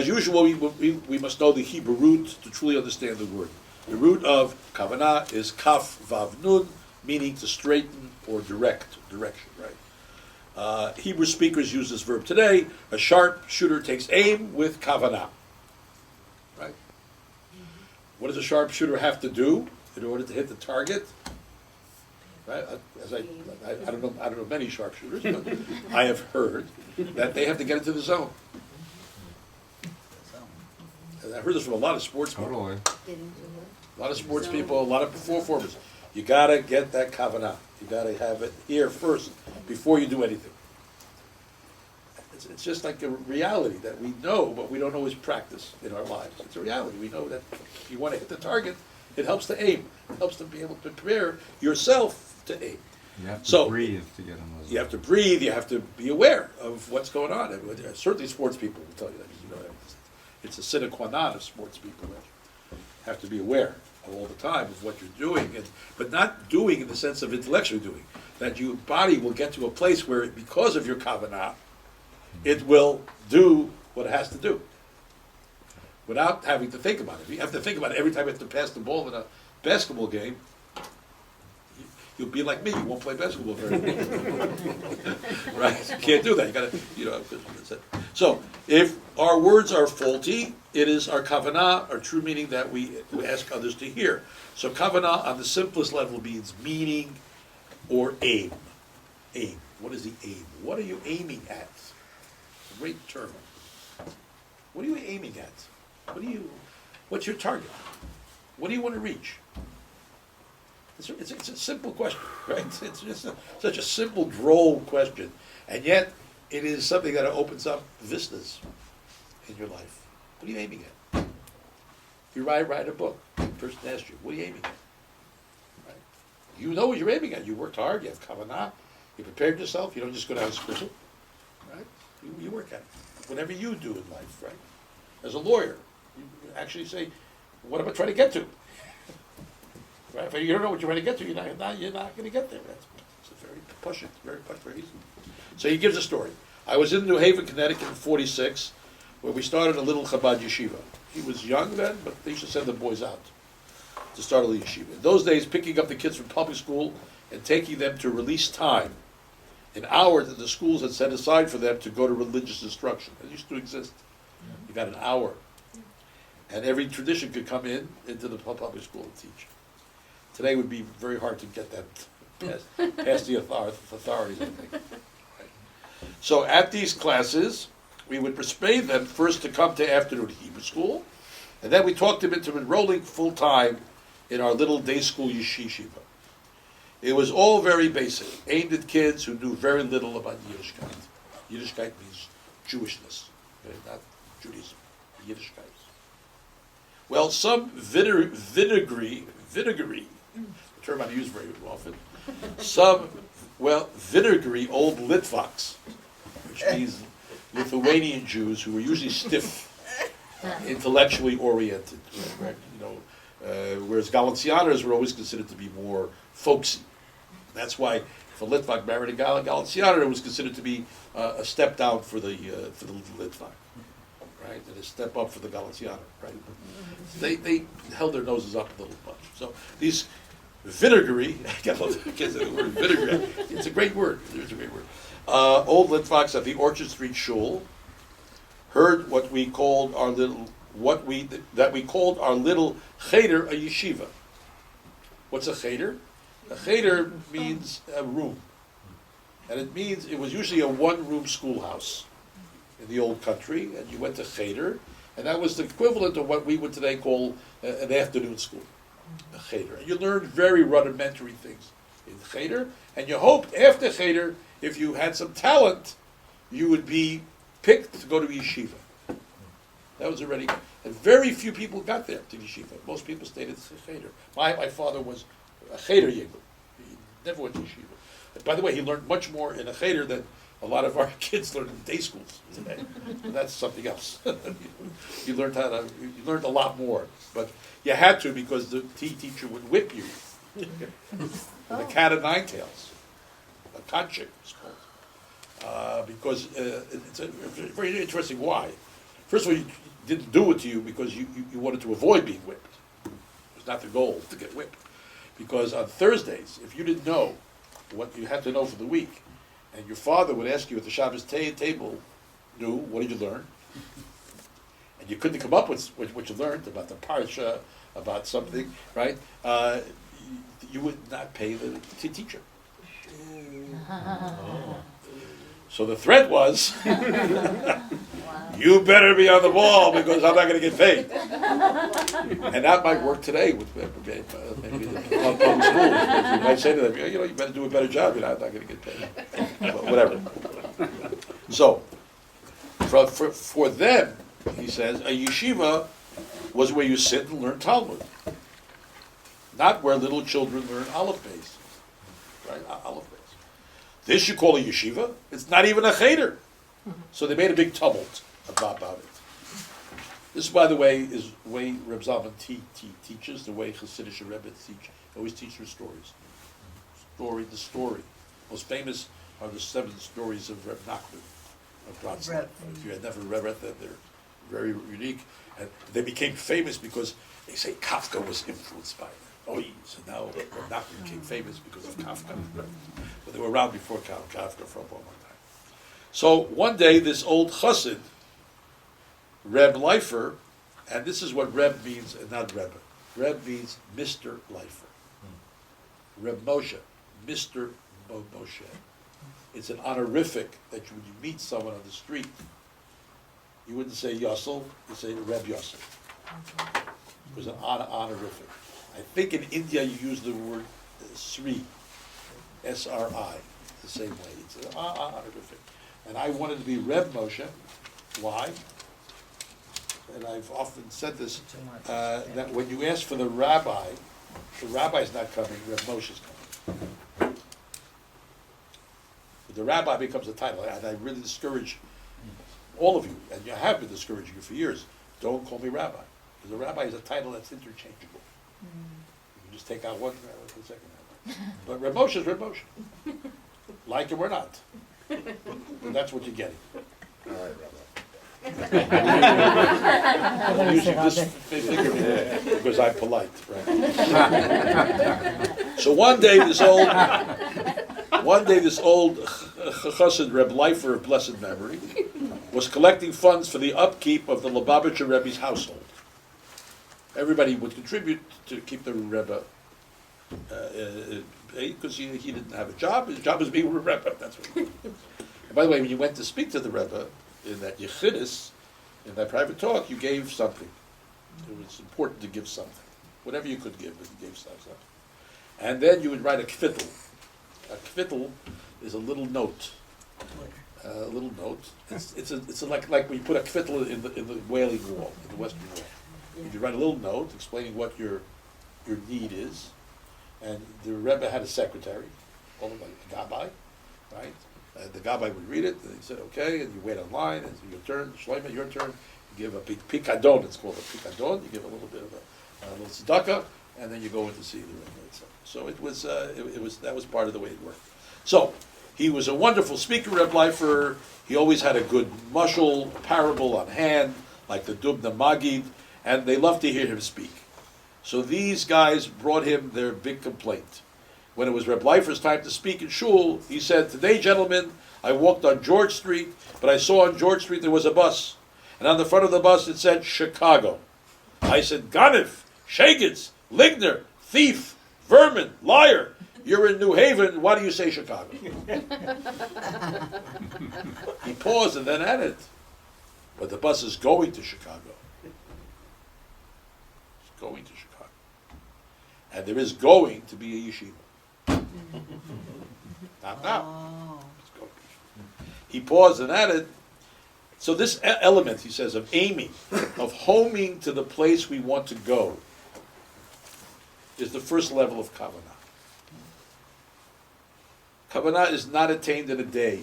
usual, we must know the Hebrew root to truly understand the word. The root of kavanah is kaf vav nun, meaning to straighten or direction, right? Hebrew speakers use this verb today. A sharp shooter takes aim with kavanah. Right? What does a sharp shooter have to do in order to hit the target? Right? I don't know many sharpshooters, but I have heard that they have to get into the zone. And I heard this from a lot of sports people. Totally. A lot of sports people, a lot of performers. You gotta get that kavanah. You gotta have it here first before you do anything. It's just like a reality that we know, but we don't always practice in our lives. It's a reality. We know that if you want to hit the target, it helps to aim. It helps to be able to prepare yourself to aim. You have to So- breathe to get in those. You have to breathe. You have to be aware of what's going on. And certainly, sports people will tell you that. You know, it's a sine qua non of sports people that have to be aware all the time of what you're doing, but not doing in the sense of intellectually doing. That your body will get to a place where, because of your kavanah, it will do what it has to do without having to think about it. If you have to think about it every time you have to pass the ball in a basketball game, you'll be like me. You won't play basketball very well. Right? You can't do that. You gotta, that's it. So, if our words are faulty, it is our kavanah, our true meaning that we ask others to hear. So, kavanah on the simplest level means meaning or aim. Aim. What is the aim? What are you aiming at? It's a great term. What are you aiming at? What's your target? What do you want to reach? It's a simple question, right? It's just such a simple, droll question. And yet, it is something that opens up vistas in your life. What are you aiming at? If you write a book, the person asks you, what are you aiming at? Right? You know what you're aiming at. You worked hard, you have kavanah, you prepared yourself, you don't just go down and scribble. Right? You work at it. Whatever you do in life, right? As a lawyer, you actually say, what am I trying to get to? Right? If you don't know what you're trying to get to, you're not going to get there. It's a very easy. So he gives a story. I was in New Haven, Connecticut in '46, where we started a little Chabad yeshiva. He was young then, but they used to send the boys out to start a little yeshiva. In those days, picking up the kids from public school and taking them to release time, an hour that the schools had set aside for them to go to religious instruction. It used to exist. You got an hour. And every tradition could come into the public school and teach. Today would be very hard to get that past the authorities, I think. Right. So at these classes, we would persuade them first to come to afternoon Hebrew school, and then we talked them into enrolling full-time in our little day school yeshiva. It was all very basic, aimed at kids who knew very little about Yiddishkeit. Yiddishkeit means Jewishness, okay? Not Judaism, Yiddishkeit. Well, some vinegary, a term I use very often, some, vinegary old Litvaks, which means Lithuanian Jews who were usually stiff, intellectually oriented, right? Whereas Galicianers were always considered to be more folksy. That's why if a Litvak married a Galicianer, it was considered to be a step down for the Litvak, right? And a step up for the Galicianer, right? They held their noses up a little much. So these vinegary, I can't say the word vinegary. It's a great word. It's a great word. Old Litvaks at the Orchard Street Shul heard what we called our little cheder, a yeshiva. What's a cheder? A cheder means a room, and it was usually a one-room schoolhouse in the old country, and you went to cheder, and that was the equivalent of what we would today call an afternoon school, a cheder. And you learned very rudimentary things in cheder, and you hoped after cheder, if you had some talent, you would be picked to go to yeshiva. That was already, and very few people got there to yeshiva. Most people stayed at cheder. My father was a cheder yigul. He never went to yeshiva. And by the way, he learned much more in a cheder than a lot of our kids learn in day schools today. And that's something else. You learned a lot more, but you had to because the teacher would whip you with a cat of nine tails, a konchik it's called, because it's a very interesting why. First of all, you didn't do it to you because you wanted to avoid being whipped. It was not the goal to get whipped, because on Thursdays, if you didn't know what you had to know for the week, and your father would ask you at the Shabbos table, what did you learn? And you couldn't come up with what you learned about the parsha, about something, right? You would not pay the teacher. So the threat was, you better be on the ball because I'm not going to get paid. And that might work today with maybe the public schools. You might say to them, you better do a better job. You're not going to get paid. But whatever. So, for them, he says, a yeshiva was where you sit and learn Talmud. Not where little children learn aleph beis. Right? Aleph beis. This you call a yeshiva? It's not even a cheder. So they made a big tumult about it. This, by the way, is the way Reb Zalman teaches, the way Hasidic Rebbe teach. They always teach their stories. The story. Most famous are the 7 stories of Reb Nachman of Bratslav. If you had never read them, they're very unique. And they became famous because they say Kafka was influenced by them. So now Reb Nachman became famous because of Kafka. But they were around before Kafka for a long time. So one day, this old chassid, Reb Leifer, and this is what Reb means, and not Rebbe. Reb means Mr. Leifer. Reb Moshe, Mr. Moshe. It's an honorific that when you meet someone on the street, you wouldn't say Yossel, you say Reb Yossel. It was an honorific. I think in India you use the word Sri, S-R-I, the same way. It's an honorific. And I wanted to be Reb Moshe. Why? And I've often said this, that when you ask for the rabbi's not coming, Reb Moshe's coming. The rabbi becomes a title, and I really discourage all of you, and you have been discouraging you for years, don't call me rabbi. Because a rabbi is a title that's interchangeable. You can just take out one rabbi for the second rabbi. But Reb Moshe is Reb Moshe. Like him or not. And that's what you're getting. All right, Rabbi. I'm using this figure because I'm polite, right? So one day this old chassid Reb Leifer of blessed memory was collecting funds for the upkeep of the Lubavitcher Rebbe's household. Everybody would contribute to keep the Rebbe, because he didn't have a job. His job was being a Rebbe. That's what. And by the way, when you went to speak to the Rebbe in that yechidus, in that private talk, you gave something. It was important to give something, whatever you could give, but you gave something. And then you would write a kvittel. A kvittel is a little note. A little note. It's like when you put a kvittel in the Wailing Wall, in the Western Wall. You write a little note explaining what your need is, and the Rebbe had a secretary, called him like a gabbai, right? The gabbai would read it, and he said, okay, and you wait online, and it's your turn, Shlomo, your turn, you give a pikadon, it's called a pikadon, you give a little bit of a little tzedakah, and then you go in to see the Rebbe itself. So it was that was part of the way it worked. So, he was a wonderful speaker, Reb Leifer. He always had a good mushal, parable on hand, like the Dubna Magid, and they loved to hear him speak. So these guys brought him their big complaint. When it was Reb Leifer's time to speak in shul, he said, today, gentlemen, I walked on George Street, but I saw on George Street there was a bus. And on the front of the bus it said Chicago. I said, Ganif, Shagitz, Ligner, thief, vermin, liar. You're in New Haven, why do you say Chicago? He paused and then added, but the bus is going to Chicago. It's going to Chicago. And there is going to be a yeshiva. Not now. It's going to be. He paused and added, so this element, he says, of aiming, of homing to the place we want to go, is the first level of kavanah. Kavanah is not attained in a day.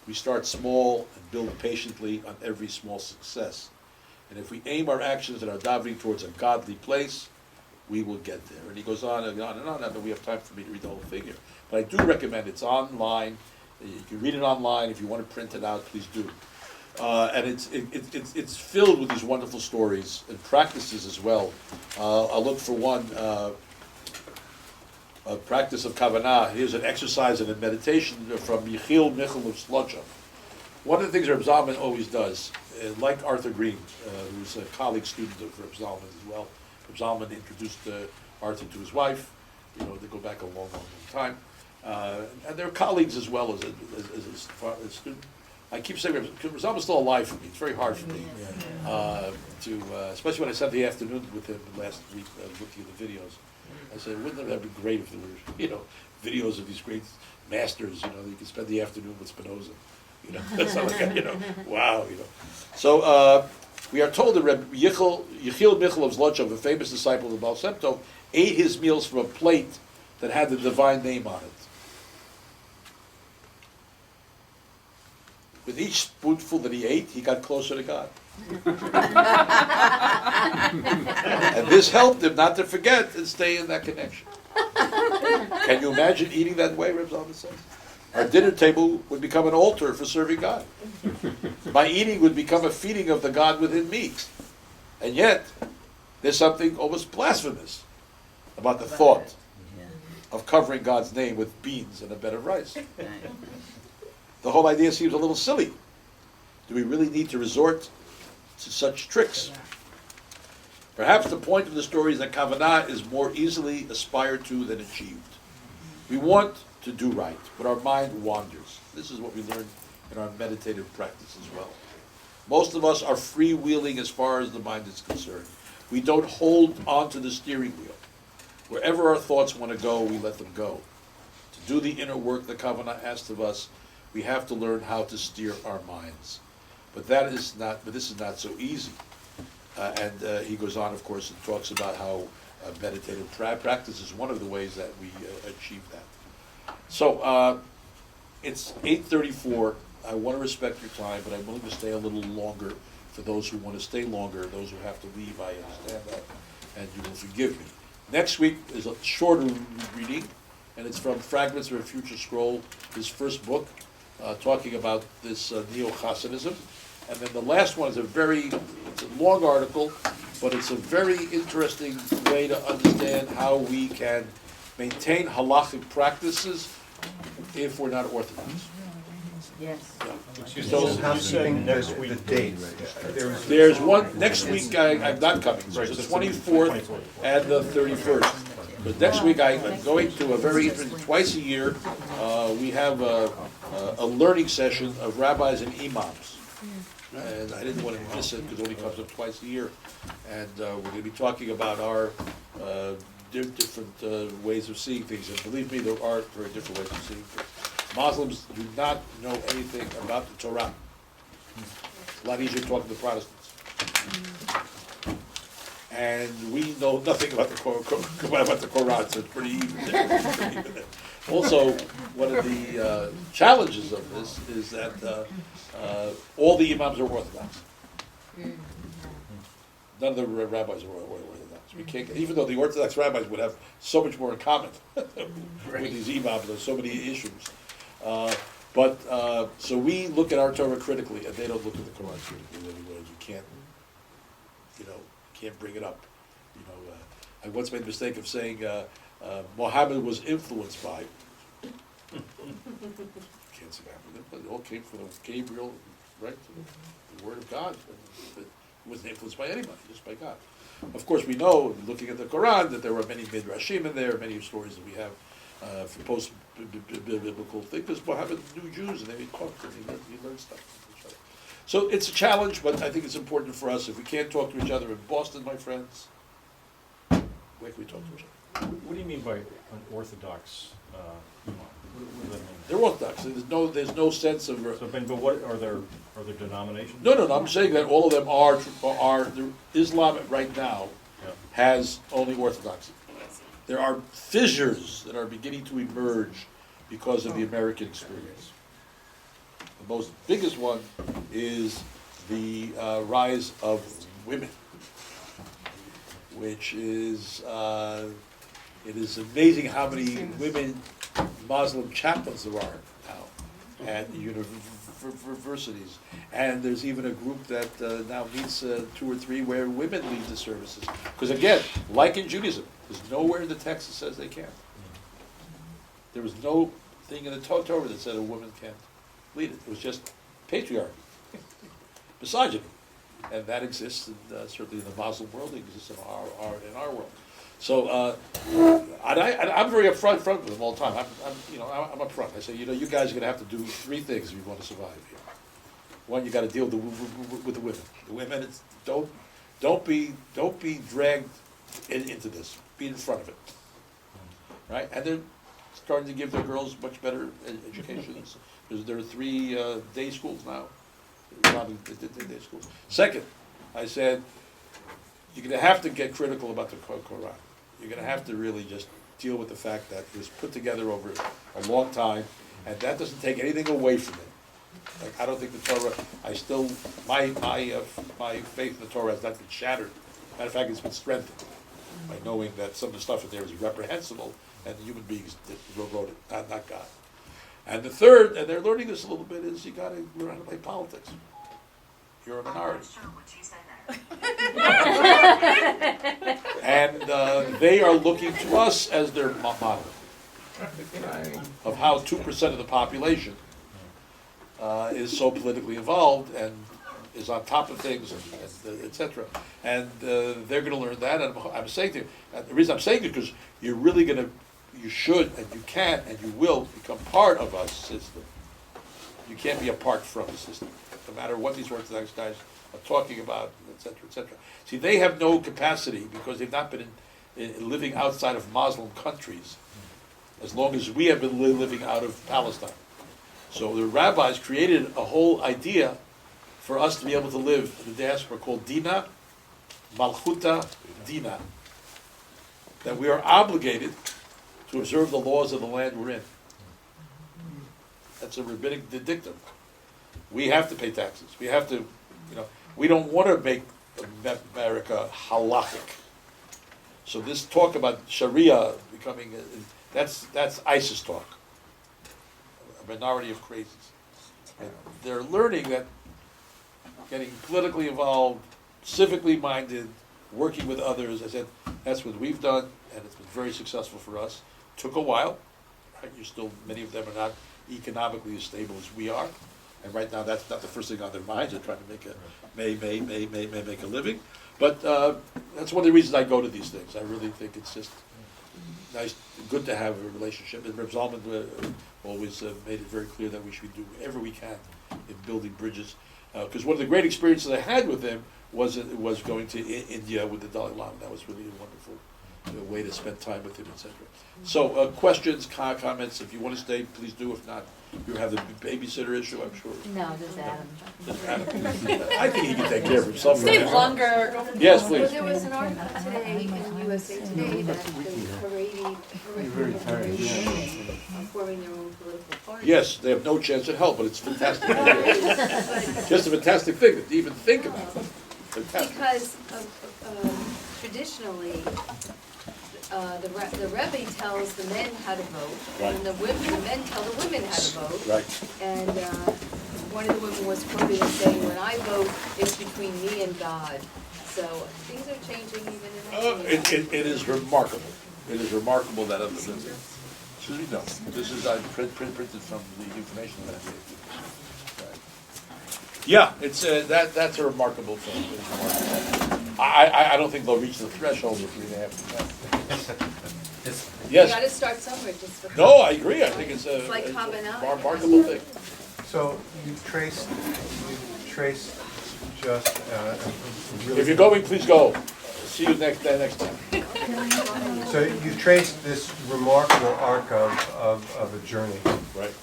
We start small and build patiently on every small success. And if we aim our actions and our davening towards a godly place, we will get there. And he goes on and on and on, but we have time for me to read the whole thing here. But I do recommend it's online. You can read it online. If you want to print it out, please do. And it's filled with these wonderful stories and practices as well. I'll look for one. a practice of Kavanah. Here's an exercise and a meditation from Yechiel Michal of Slotcha. One of the things Reb Zalman always does, like Arthur Green, who's a colleague student of Reb Zalman as well. Reb Zalman introduced Arthur to his wife. They go back a long, long, long time. And they're colleagues as well as a student. I keep saying Reb Zalman's still alive for me. It's very hard for me especially when I spent the afternoon with him last week looking at the videos. I said, wouldn't that be great if there were, videos of these great masters, that you could spend the afternoon with Spinoza. That's not like, wow, So we are told that Reb Yechiel Michal of Zlotchov, a famous disciple of the Baal Shem Tov, ate his meals from a plate that had the divine name on it. With each spoonful that he ate, he got closer to God. And this helped him not to forget and stay in that connection. Can you imagine eating that way, Reb Zalman says? Our dinner table would become an altar for serving God. My eating would become a feeding of the God within me. And yet, there's something almost blasphemous about the thought of covering God's name with beans and a bed of rice. The whole idea seems a little silly. Do we really need to resort to such tricks? Perhaps the point of the story is that Kavanah is more easily aspired to than achieved. We want to do right, but our mind wanders. This is what we learn in our meditative practice as well. Most of us are freewheeling as far as the mind is concerned. We don't hold onto the steering wheel. Wherever our thoughts want to go, we let them go. To do the inner work that Kavanah asks of us, we have to learn how to steer our minds. But this is not so easy. And he goes on, of course, and talks about how meditative practice is one of the ways that we achieve that. So it's 8:34. I want to respect your time, but I'm willing to stay a little longer for those who want to stay longer. Those who have to leave, I understand that, and you will forgive me. Next week is a shorter reading, and it's from Fragments of a Future Scroll, his first book, talking about this neo-Hasidism. And then the last one is it's a long article, but it's a very interesting way to understand how we can maintain halachic practices if we're not Orthodox. Yes. So You said next week. The date. there's one, next week I'm not coming, so it's the 24th and the 31st. But next week I'm going to a very interesting, twice a year, we have a learning session of rabbis and imams. And I didn't want to miss it because it only comes up twice a year. And we're going to be talking about our different ways of seeing things. And believe me, there are very different ways of seeing things. Muslims do not know anything about the Torah. It's a lot easier talking to Protestants. And we know nothing about the Quran, so it's pretty even. Also, one of the challenges of this is that all the imams are Orthodox. None of the rabbis are Orthodox. We can't, even though the Orthodox rabbis would have so much more in common with these imams, there's so many issues. So we look at our Torah critically, and they don't look at the Quran critically in any way. You can't bring it up. I once made the mistake of saying Muhammad was influenced by. Can't say that. It all came from Gabriel, right? The Word of God. It wasn't influenced by anybody, just by God. Of course, we know, looking at the Quran, that there were many midrashim in there, many stories that we have for post-biblical things, because Muhammad knew Jews, and they talked, and he learned stuff from each other. So it's a challenge, but I think it's important for us. If we can't talk to each other in Boston, my friends, where can we talk to each other? What do you mean by an Orthodox imam? What does that mean? They're Orthodox. There's no sense of. So, but what are there denominations? No. I'm saying that all of them are Islam right now Yeah. has only Orthodoxy. There are fissures that are beginning to emerge because of the American experience. The most biggest one is the rise of women, which is it is amazing how many women Muslim chaplains there are now at universities. And there's even a group that now meets 2 or 3 where women lead the services. Because again, like in Judaism, there's nowhere in the text that says they can't. There was no thing in the Torah that said a woman can't lead it. It was just patriarchy, misogyny, and that exists certainly in the Muslim world. It exists in our world. So, I'm very upfront with them all the time. I'm upfront. I say, you guys are going to have to do three things if you want to survive here. One, you got to deal with the women. The women, don't be dragged into this. Be in front of it, right? And they're starting to give their girls much better educations. There are 3 day schools now. Day schools. Second, I said, you're going to have to get critical about the Quran. You're going to have to really just deal with the fact that it was put together over a long time, and that doesn't take anything away from it. Like, I don't think the Torah, my faith in the Torah has not been shattered. Matter of fact, it's been strengthened by knowing that some of the stuff in there is reprehensible, and the human beings that wrote it, not God. And the third, and they're learning this a little bit, is you got to learn how to play politics. You're a minority. And they are looking to us as their model of how 2% of the population is so politically involved and is on top of things, and et cetera. And they're going to learn that. And I'm saying to you, and the reason I'm saying it is because you're really going to, you should, and you can, and you will become part of a system. You can't be apart from the system, no matter what these Orthodox guys are talking about, et cetera, et cetera. See, they have no capacity because they've not been living outside of Muslim countries as long as we have been living out of Palestine. So the rabbis created a whole idea for us to be able to live in the diaspora called Dina, Malchuta Dina, that we are obligated to observe the laws of the land we're in. That's a rabbinic dictum. We have to pay taxes. We have to, we don't want to make America halakhic. So this talk about Sharia becoming, that's ISIS talk. A minority of crazies. And they're learning that getting politically involved, civically minded, working with others, I said, that's what we've done, and it's been very successful for us. Took a while, right? Many of them are not economically as stable as we are, and right now that's not the first thing on their minds. They're trying to make a living, but that's one of the reasons I go to these things. I really think it's just nice, good to have a relationship. And Reb Zalman always made it very clear that we should do whatever we can in building bridges. Because one of the great experiences I had with him was going to India with the Dalai Lama. That was really a wonderful way to spend time with him, etc. So questions, comments. If you want to stay, please do. If not, you have the babysitter issue, I'm sure. No, just Adam. I think he can take care of himself. Stay longer. Yes, please. Well, there was an article today in USA Today that the Haredi are forming their own political party. Yes, they have no chance at hell, but it's fantastic. Just a fantastic thing to even think about. Fantastic. Because traditionally, the Rebbe tells the men how to vote, Right. and the men tell the women how to vote. Right. And one of the women was quoted as saying, "When I vote, it's between me and God." So things are changing even in the It is remarkable. It is remarkable that other than, excuse me, no, this is, I printed from the information that I gave you. Right. Yeah, it's, that's a remarkable thing. It's remarkable. I don't think they'll reach the threshold of 3.5%. You Yes, gotta start somewhere just for. no, I agree, I think it's a Like it's a Kabbalah. remarkable thing. So you traced just really. If you're going, please go. See you next time. So you traced this remarkable arc of a journey. Right.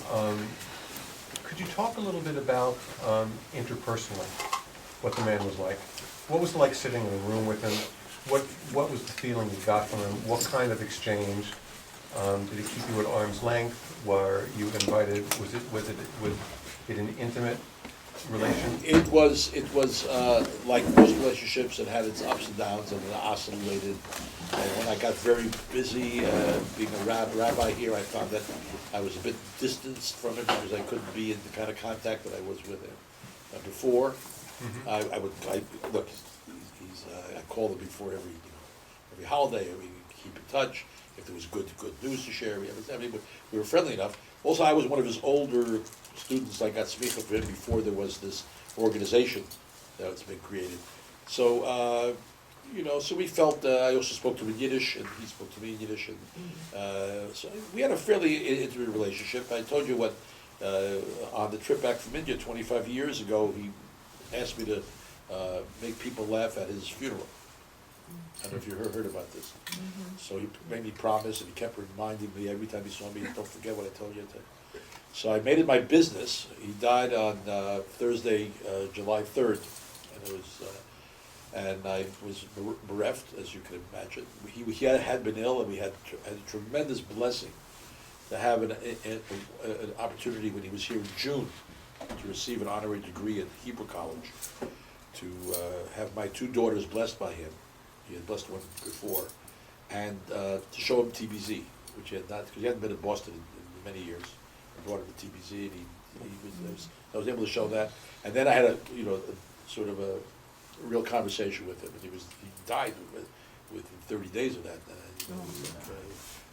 Could you talk a little bit about interpersonally, what the man was like? What was it like sitting in a room with him? What was the feeling you got from him? What kind of exchange? Did he keep you at arm's length? Were you invited? Was it an intimate relation? It was like most relationships, it had its ups and downs and it oscillated. And when I got very busy being a rabbi here, I found that I was a bit distanced from him because I couldn't be in the kind of contact that I was with him before. Mm-hmm. I called him before every holiday. We keep in touch. if there was good news to share. We were friendly enough. Also, I was one of his older students. I got smicha for him before there was this organization that's been created. So, so we felt, I also spoke to him in Yiddish, and he spoke to me in Yiddish, and so we had a fairly intimate relationship. I told you what, on the trip back from India 25 years ago, he asked me to make people laugh at his funeral. I don't know if you heard about this. So he made me promise, and he kept reminding me every time he saw me, don't forget what I told you. So I made it my business. He died on Thursday, July 3rd, and I was bereft, as you can imagine. He had been ill, and we had a tremendous blessing to have an opportunity when he was here in June to receive an honorary degree at Hebrew College, to have my two daughters blessed by him. He had blessed one before, and to show him TBZ, which he had not, because he hadn't been in Boston in many years. I brought him to TBZ, and I was able to show that. And then I had a sort of a real conversation with him, and he died within 30 days of that.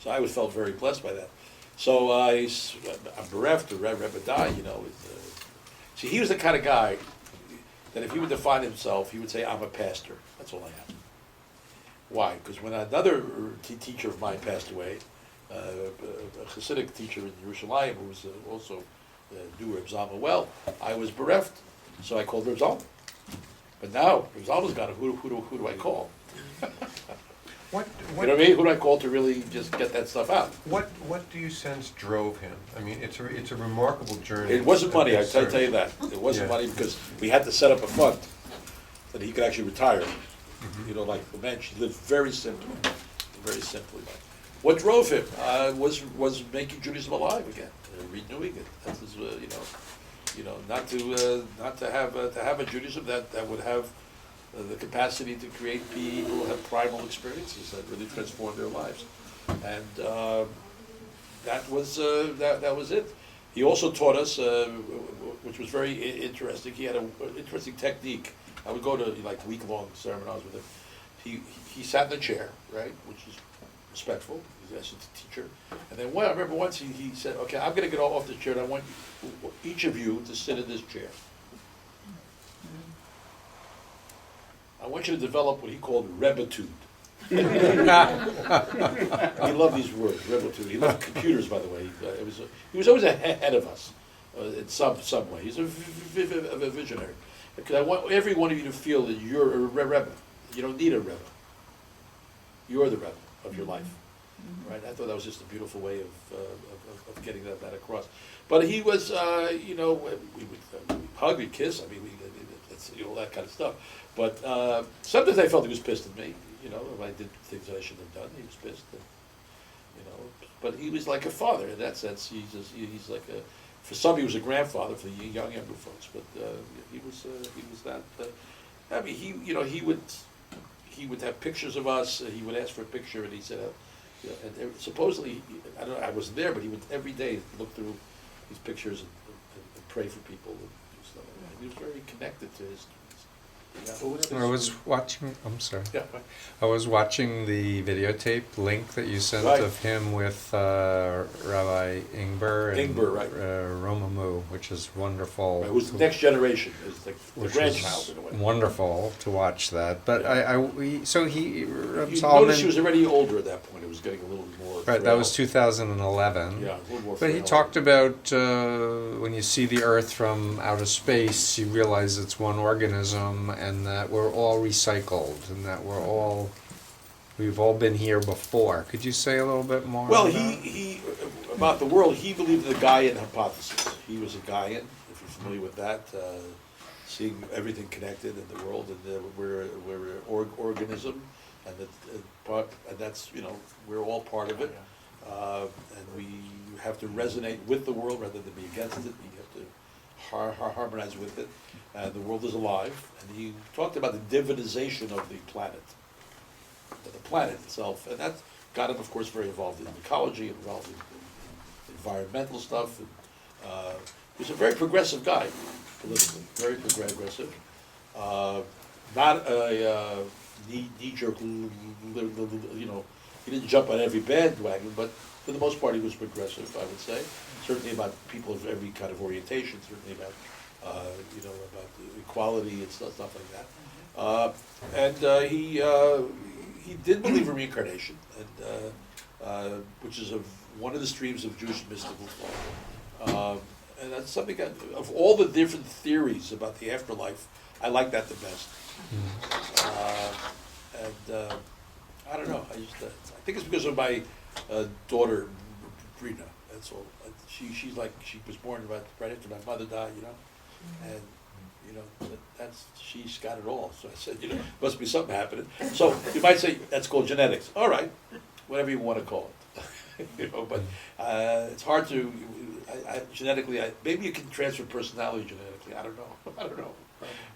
So I felt very blessed by that. So I'm bereft, or Rebbe died, see, he was the kind of guy that if he would define himself, he would say, I'm a pastor. That's all I am. Why? Because when another teacher of mine passed away, a Hasidic teacher in Yerushalayim, who was also knew Reb Zalman well, I was bereft, so I called Reb Zalman. But now, Reb Zalman's gone, who do I call? What, You know what I mean? Who do I call to really just get that stuff out? what do you sense drove him? I mean, it's a remarkable journey. It wasn't money, I of tell you service. that. It wasn't Yeah. money because we had to set up a fund that he could actually retire. Like the man, she lived very simply. What drove him was making Judaism alive again, renewing it. That's his, not to have a Judaism that would have the capacity to create people who have primal experiences that really transform their lives, and that was it. He also taught us, which was very interesting. He had an interesting technique. I would go to week-long seminars with him. He sat in a chair, right, which is respectful. He's actually a teacher. And then I remember once he said, "Okay, I'm going to get off the chair, and I want each of you to sit in this chair. I want you to develop what he called Rebbetude." He loved these words, Rebbetude. He loved computers, by the way. He was always ahead of us in some way. He's a visionary. Because I want every one of you to feel that you're a Rebbe. You don't need a Rebbe. You're the Rebbe of your life, right? I thought that was just a beautiful way of getting that across. But he was, we would hug, we'd kiss. I mean, all that kind of stuff. But sometimes I felt he was pissed at me. If I did things that I shouldn't have done, he was pissed. And, but he was like a father in that sense. He's like a. For some, he was a grandfather for the younger folks, but he was that. I mean, he would have pictures of us. He would ask for a picture, and he said, and supposedly, I wasn't there, but he would every day look through these pictures and pray for people and do stuff like that. He was very connected to his students. I was watching. I'm sorry. Yeah, right. I was watching the videotape link that you sent Right. of him with Rabbi Ingber and Ingber, right. Romamu, which is wonderful. Right, who's the next generation? Is like the Which grandchild was in a way. wonderful to watch that. But so he, Reb You Zalman, notice she was already older at that point. It was getting a little more. right, that frail. was 2011. Yeah, a little more. But he frail. talked about when you see the Earth from outer space, you realize it's one organism, and that we're all recycled, and that we've all been here before. Could you say a little bit more? Well, on he about the world. He believed in the Gaian hypothesis. He was a Gaian, if you're familiar with that, seeing everything connected in the world, and we're an organism, and that's we're all part of it, and we have to resonate with the world rather than be against it. We have to harmonize with it, and the world is alive. And he talked about the divinization of the planet itself, and that got him, of course, very involved in ecology, involved in environmental stuff. And, he was a very progressive guy, politically, very progressive. Not a knee-jerk, he didn't jump on every bandwagon, but for the most part, he was progressive, I would say. Certainly about people of every kind of orientation, certainly about, about equality and stuff like that. He did believe in reincarnation, and which is one of the streams of Jewish mystical thought. And that's something of all the different theories about the afterlife, I like that the best. I don't know. I think it's because of my daughter, Brina. That's all. She was born right after my mother died, and she's got it all. So I said, must be something happening. So you might say that's called genetics. All right, whatever you want to call it. But it's hard to genetically. Maybe you can transfer personality genetically. I don't know.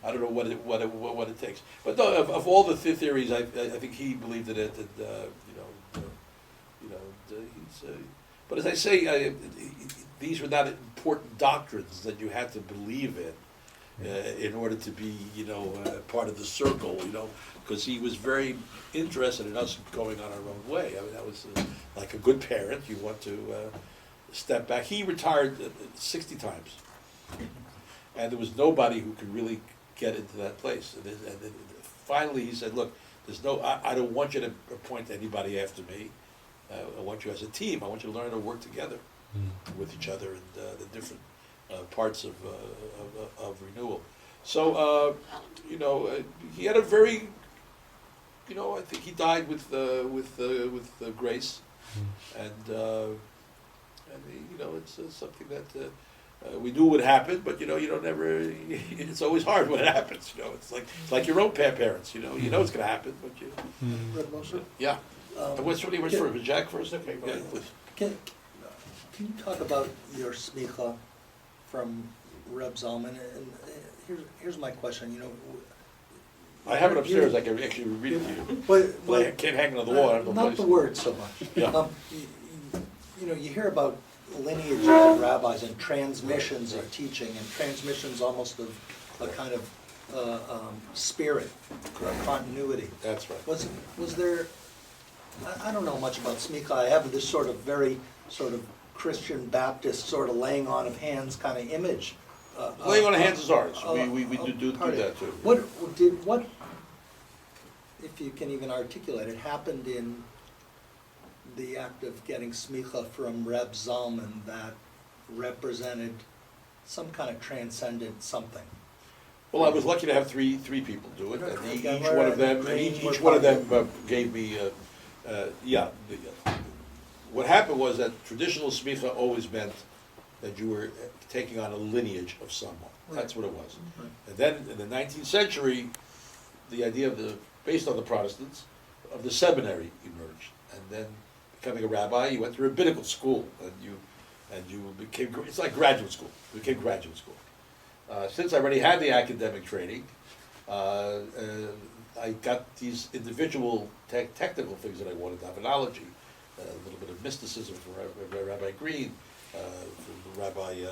I don't know what it takes. But no, of all the theories, I think he believed in it, and he's. But as I say, these were not important doctrines that you had to believe in order to be, part of the circle, because he was very interested in us going on our own way. I mean, that was like a good parent. You want to step back. He retired 60 times, and there was nobody who could really get into that place. And then finally, he said, "Look, I don't want you to appoint anybody after me. I want you as a team. I want you to learn to work together with each other and the different parts of renewal." So, he had a very, I think he died with grace, and it's something that we knew would happen, but you don't ever. It's always hard when it happens. It's like your own parents. You know it's going to happen, but you. Red Moshe? Yeah. What's for Jack first? Okay, go ahead, please. Can you talk about your smicha from Reb Zalman? And here's my question. I have it upstairs. I can actually read it to you. But I can't hang it on the wall. I have no not place. the words so much. Yeah. You hear about lineages of rabbis and transmissions of teaching, and transmissions almost of a kind of spirit, continuity. That's right. Was there? I don't know much about smicha. I have this sort of very sort of Christian Baptist sort of laying on of hands kind of image. Laying on of hands is ours. We do part of that it. too. What, if you can even articulate it, happened in the act of getting smicha from Reb Zalman that represented some kind of transcendent something? Well, I was lucky to have three people do it, and Okay, each one of them gave me. What happened was that traditional smicha always meant that you were taking on a lineage of someone. That's what it was. Right. And then in the 19th century, the idea based on the Protestants, of the seminary emerged. And then becoming a rabbi, you went to rabbinical school, and you became. It's like graduate school. You became graduate school. Since I already had the academic training, I got these individual technical things that I wanted: divinology, a little bit of mysticism from Rabbi Green, from Rabbi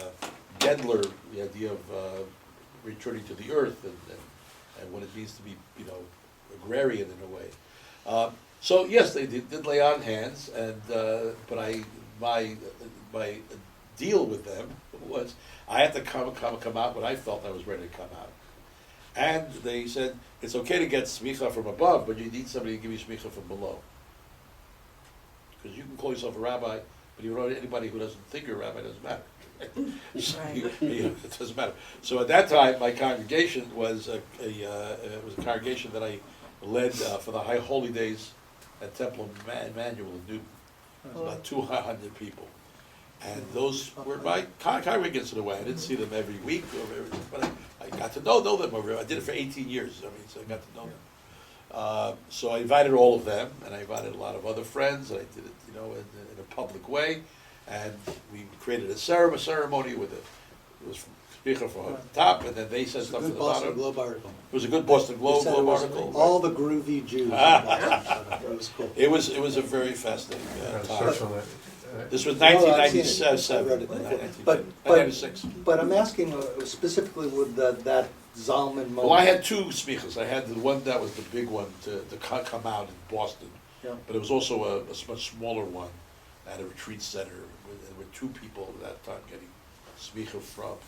Gedler, the idea of returning to the earth and what it means to be, agrarian in a way. So yes, they did lay on hands, and but my deal with them was I had to come out when I felt I was ready to come out. And they said, it's okay to get smicha from above, but you need somebody to give you smicha from below. Because you can call yourself a rabbi, but anybody who doesn't think you're a rabbi doesn't matter. So, it doesn't matter. So at that time, my congregation was a congregation that I led for the High Holy Days at Temple Emmanuel in Newton. It was about 200 people. And those were my congregants in a way. I didn't see them every week, but I got to know them over. I did it for 18 years. So I got to know them. So I invited all of them, and I invited a lot of other friends. And I did it, in a public way. And we created a ceremony with it. It was speaker from the top, and then they said stuff from the bottom. It was a good Boston Globe article. It was a good Boston Globe They said it was article. all the groovy Jews. In Boston. It was cool. It was a very fascinating time. Search on that. This was No, I've seen it. 1997. I read it before. 1996. But I'm asking specifically with that Zalman moment. Well, I had two smichas. I had the one that was the big one to come out in Boston, Yeah. But it was also a much smaller one at a retreat center with two people at that time getting smicha from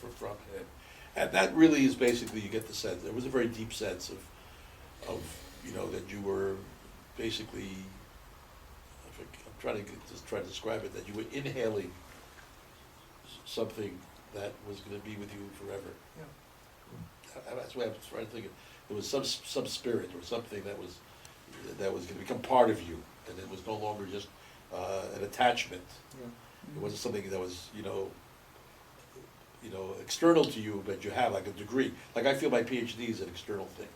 him. And that really is basically, you get the sense, there was a very deep sense of that you were basically, I'm trying to describe it, that you were inhaling something that was going to be with you forever. That's why I was trying to think of, there was some spirit or something that was going to become part of you, and it was no longer just an attachment. It wasn't something that was external to you, but you have like a degree. Like I feel my PhD is an external thing.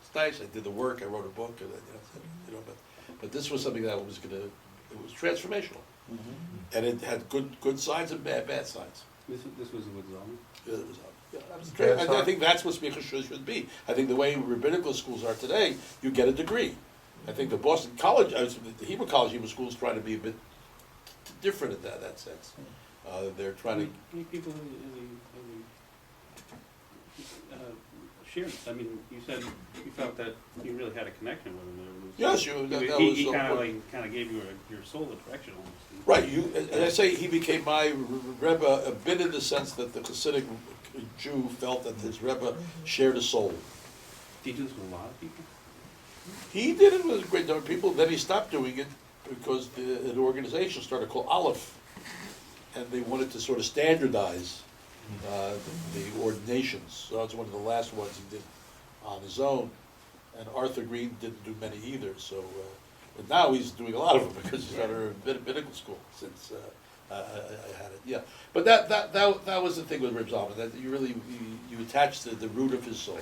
It's nice. I did the work. I wrote a book, and but this was something that it was transformational, and it had good sides and bad sides. This was with Zalman? Yeah, it was, I think that's what smicha should be. I think the way rabbinical schools are today, you get a degree. I think the Boston College, the Hebrew College, Hebrew schools try to be a bit different in that sense. They're trying to. Many people shared. I mean, you said you felt that you really had a connection with him. Yes, He kind of gave you your soul a direction almost. Right. As I say, he became my Rebbe a bit in the sense that the Hasidic Jew felt that his Rebbe shared a soul. Did you do this with a lot of people? He did it with a great number of people. Then he stopped doing it because an organization started called Aleph, and they wanted to sort of standardize the ordinations. So that's one of the last ones he did on his own. And Arthur Green didn't do many either. So, but now he's doing a lot of them because he's at a rabbinical school since I had it. Yeah, but that was the thing with Reb Zalman, that you really you attached to the root of his soul.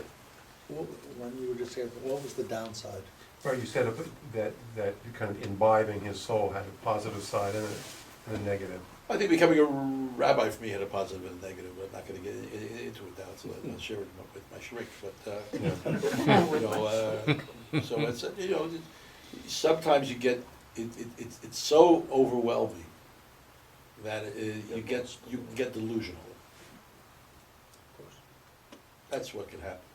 When you were just saying, what was the downside? Right, you said that kind of imbibing his soul had a positive side and a negative. I think becoming a rabbi for me had a positive and a negative. I'm not going to get into it now, so I'll share it with my shrink. But so it's sometimes you get it's so overwhelming that you get delusional. That's what can happen.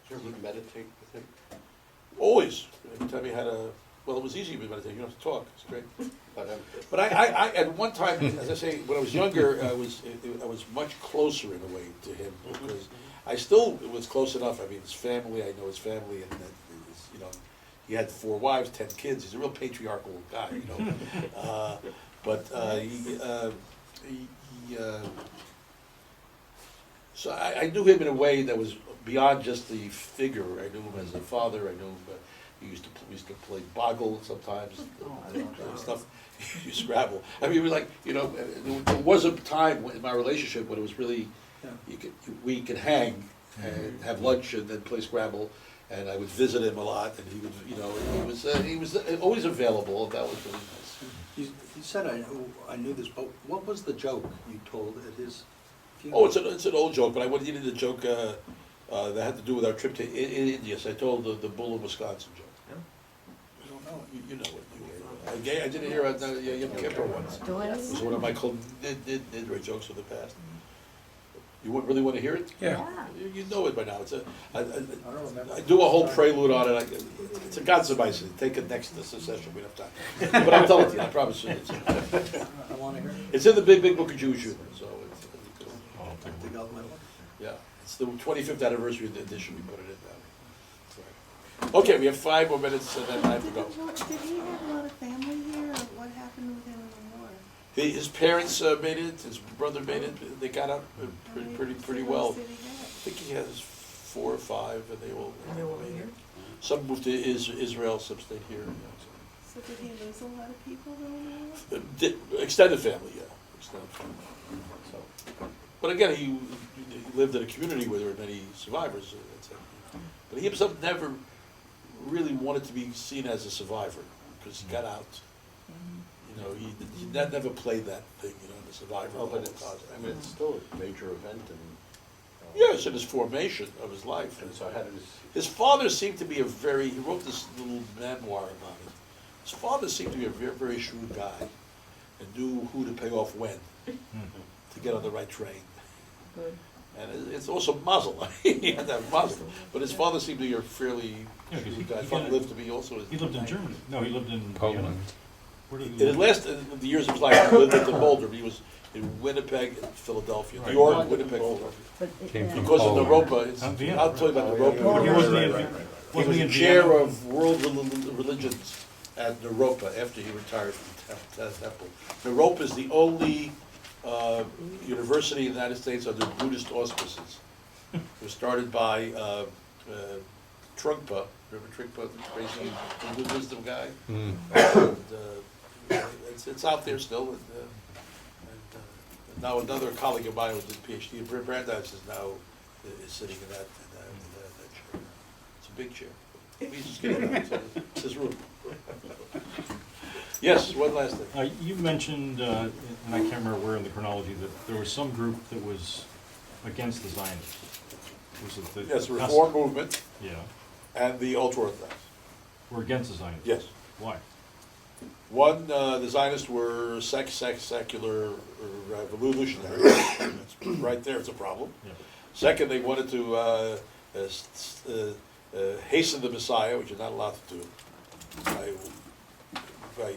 Did you meditate with him? Always. Every time he had it was easy to meditate. You don't have to talk. It's great. But I at one time, as I say, when I was younger, I was much closer in a way to him because I still was close enough. I mean, his family. I know his family, and he had 4 wives, 10 kids. He's a real patriarchal guy, So I knew him in a way that was beyond just the figure. I knew him as a father. I knew him. We used to play boggle sometimes. Stuff. You Scrabble. I mean, it was like there was a time in my relationship when it was really we could hang and have lunch and then play Scrabble. And I would visit him a lot, and he would he was always available. And that was really nice. You said I knew this, but what was the joke you told at his funeral? Oh, it's an old joke, but I needed a joke that had to do with our trip to India. So I told the bull in Wisconsin joke. I don't know. You know it. I didn't hear it Yom Kippur once. It was one of my Nidra jokes of the past. You really want to hear it? Yeah. You know it by now. I don't remember. I do a whole prelude on it. It's a God suffice. Take it next to this session. We don't have time. But I'll tell it to you. I promise you. I want to hear it. It's in the big book of Jewish humor. So it's Dig out my book. yeah. It's the 25th anniversary edition. We put it in now. Okay, we have 5 more minutes and then I have to go. Did he have a lot of family here, or what happened with him in the war? His parents made it. His brother made it. They got out pretty well. Did he I have? think he has 4 or 5, and they all made here? it. Some moved to Israel, some stayed here. So did he lose a lot of people during the war? Extended family, yeah. Extended family. So, but again, he lived in a community where there were many survivors. But he himself never really wanted to be seen as a survivor because he got out. He never played that thing, the survivor. Oh, but it's still a major event Yes, in his formation of his life. And so how did His father seemed to be he wrote this little memoir about it. His father seemed to be a very, very shrewd guy and knew who to pay off when to get on the right train. Good. And it's also muzzle. He had that muzzle. But his father seemed to be a fairly, Yeah, 'cause he I thought got- lived to be also. He lived in Germany. No, he lived in Vienna. Poland. Where did he In his live? last, in the years of his life, he lived in Boulder, but he was in Winnipeg and Philadelphia, New Right. York, Winnipeg, Philadelphia. Came from Because of Poland. Naropa, it's, Vienna. I'll tell you about He Naropa. wasn't He wasn't was he in chair Vienna? of world religions at Naropa after he retired from Temple. Naropa is the only university in the United States under Buddhist auspices. It was started by Trungpa, remember Trungpa, the crazy Hindu wisdom guy? Mm. And, it's out there still, and now another colleague of mine who did PhD, Brandeis is now is sitting in that chair. It's a big chair. He's just getting out, so it's his room. Yes, one last thing. You mentioned, and I can't remember where in the chronology, that there was some group that was against the Zionists. Was it the? Yes, the Reform Movement Yeah, and the Ultra-Orthodox. we're against the Zionists. Yes. Why? One, the Zionists were secular revolutionary. That's right there, it's a problem. Yeah. Second, they wanted to hasten the Messiah, which you're not allowed to do, by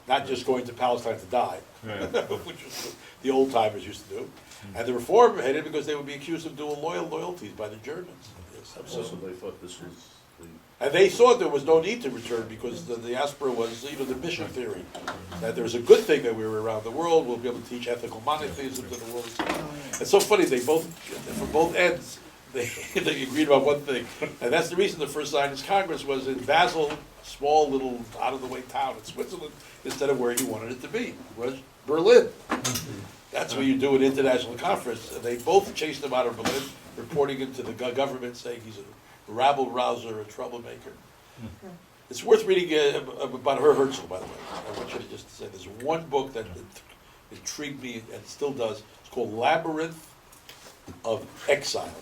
not just going to Palestine to die, Right. which is what the old timers used to do. And the Reform hated it because they would be accused of dual loyalties by the Germans. Yes, Also, they thought this was the and they thought there was no need to return because the diaspora was, the mission theory. That there was a good thing that we were around the world, we'll be able to teach ethical monotheism to the world. It's so funny, they both, from both ends, they agreed about one thing. And that's the reason the first Zionist Congress was in Basel, small little out-of-the-way town in Switzerland, instead of where he wanted it to be, was Berlin. That's where you do an international conference. And they both chased him out of Berlin, reporting him to the government, saying he's a rabble-rouser, a troublemaker. It's worth reading about her Herzl, by the way. I want you to just say there's one book that intrigued me and still does. It's called Labyrinth of Exile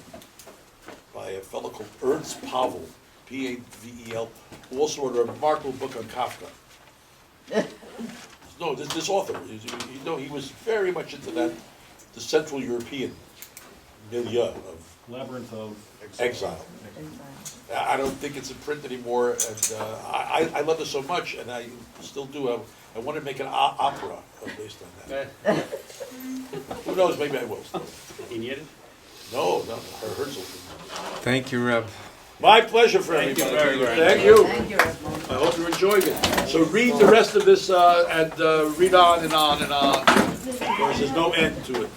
by a fellow called Ernst Pavel, Pavel, who also wrote a remarkable book on Kafka. No, this author, he was very much into the Central European milieu of Labyrinth of exile. I don't think it's in print anymore, and I love it so much, and I still do. I want to make an opera based on that. Who knows? Maybe I will. In Yiddish? No, Herzl. Thank you, Reb. My pleasure for Thank you everybody. very much. Thank you. Thank you. I hope you're enjoying it. So read the rest of this and read on and on and on, because there's no end to it.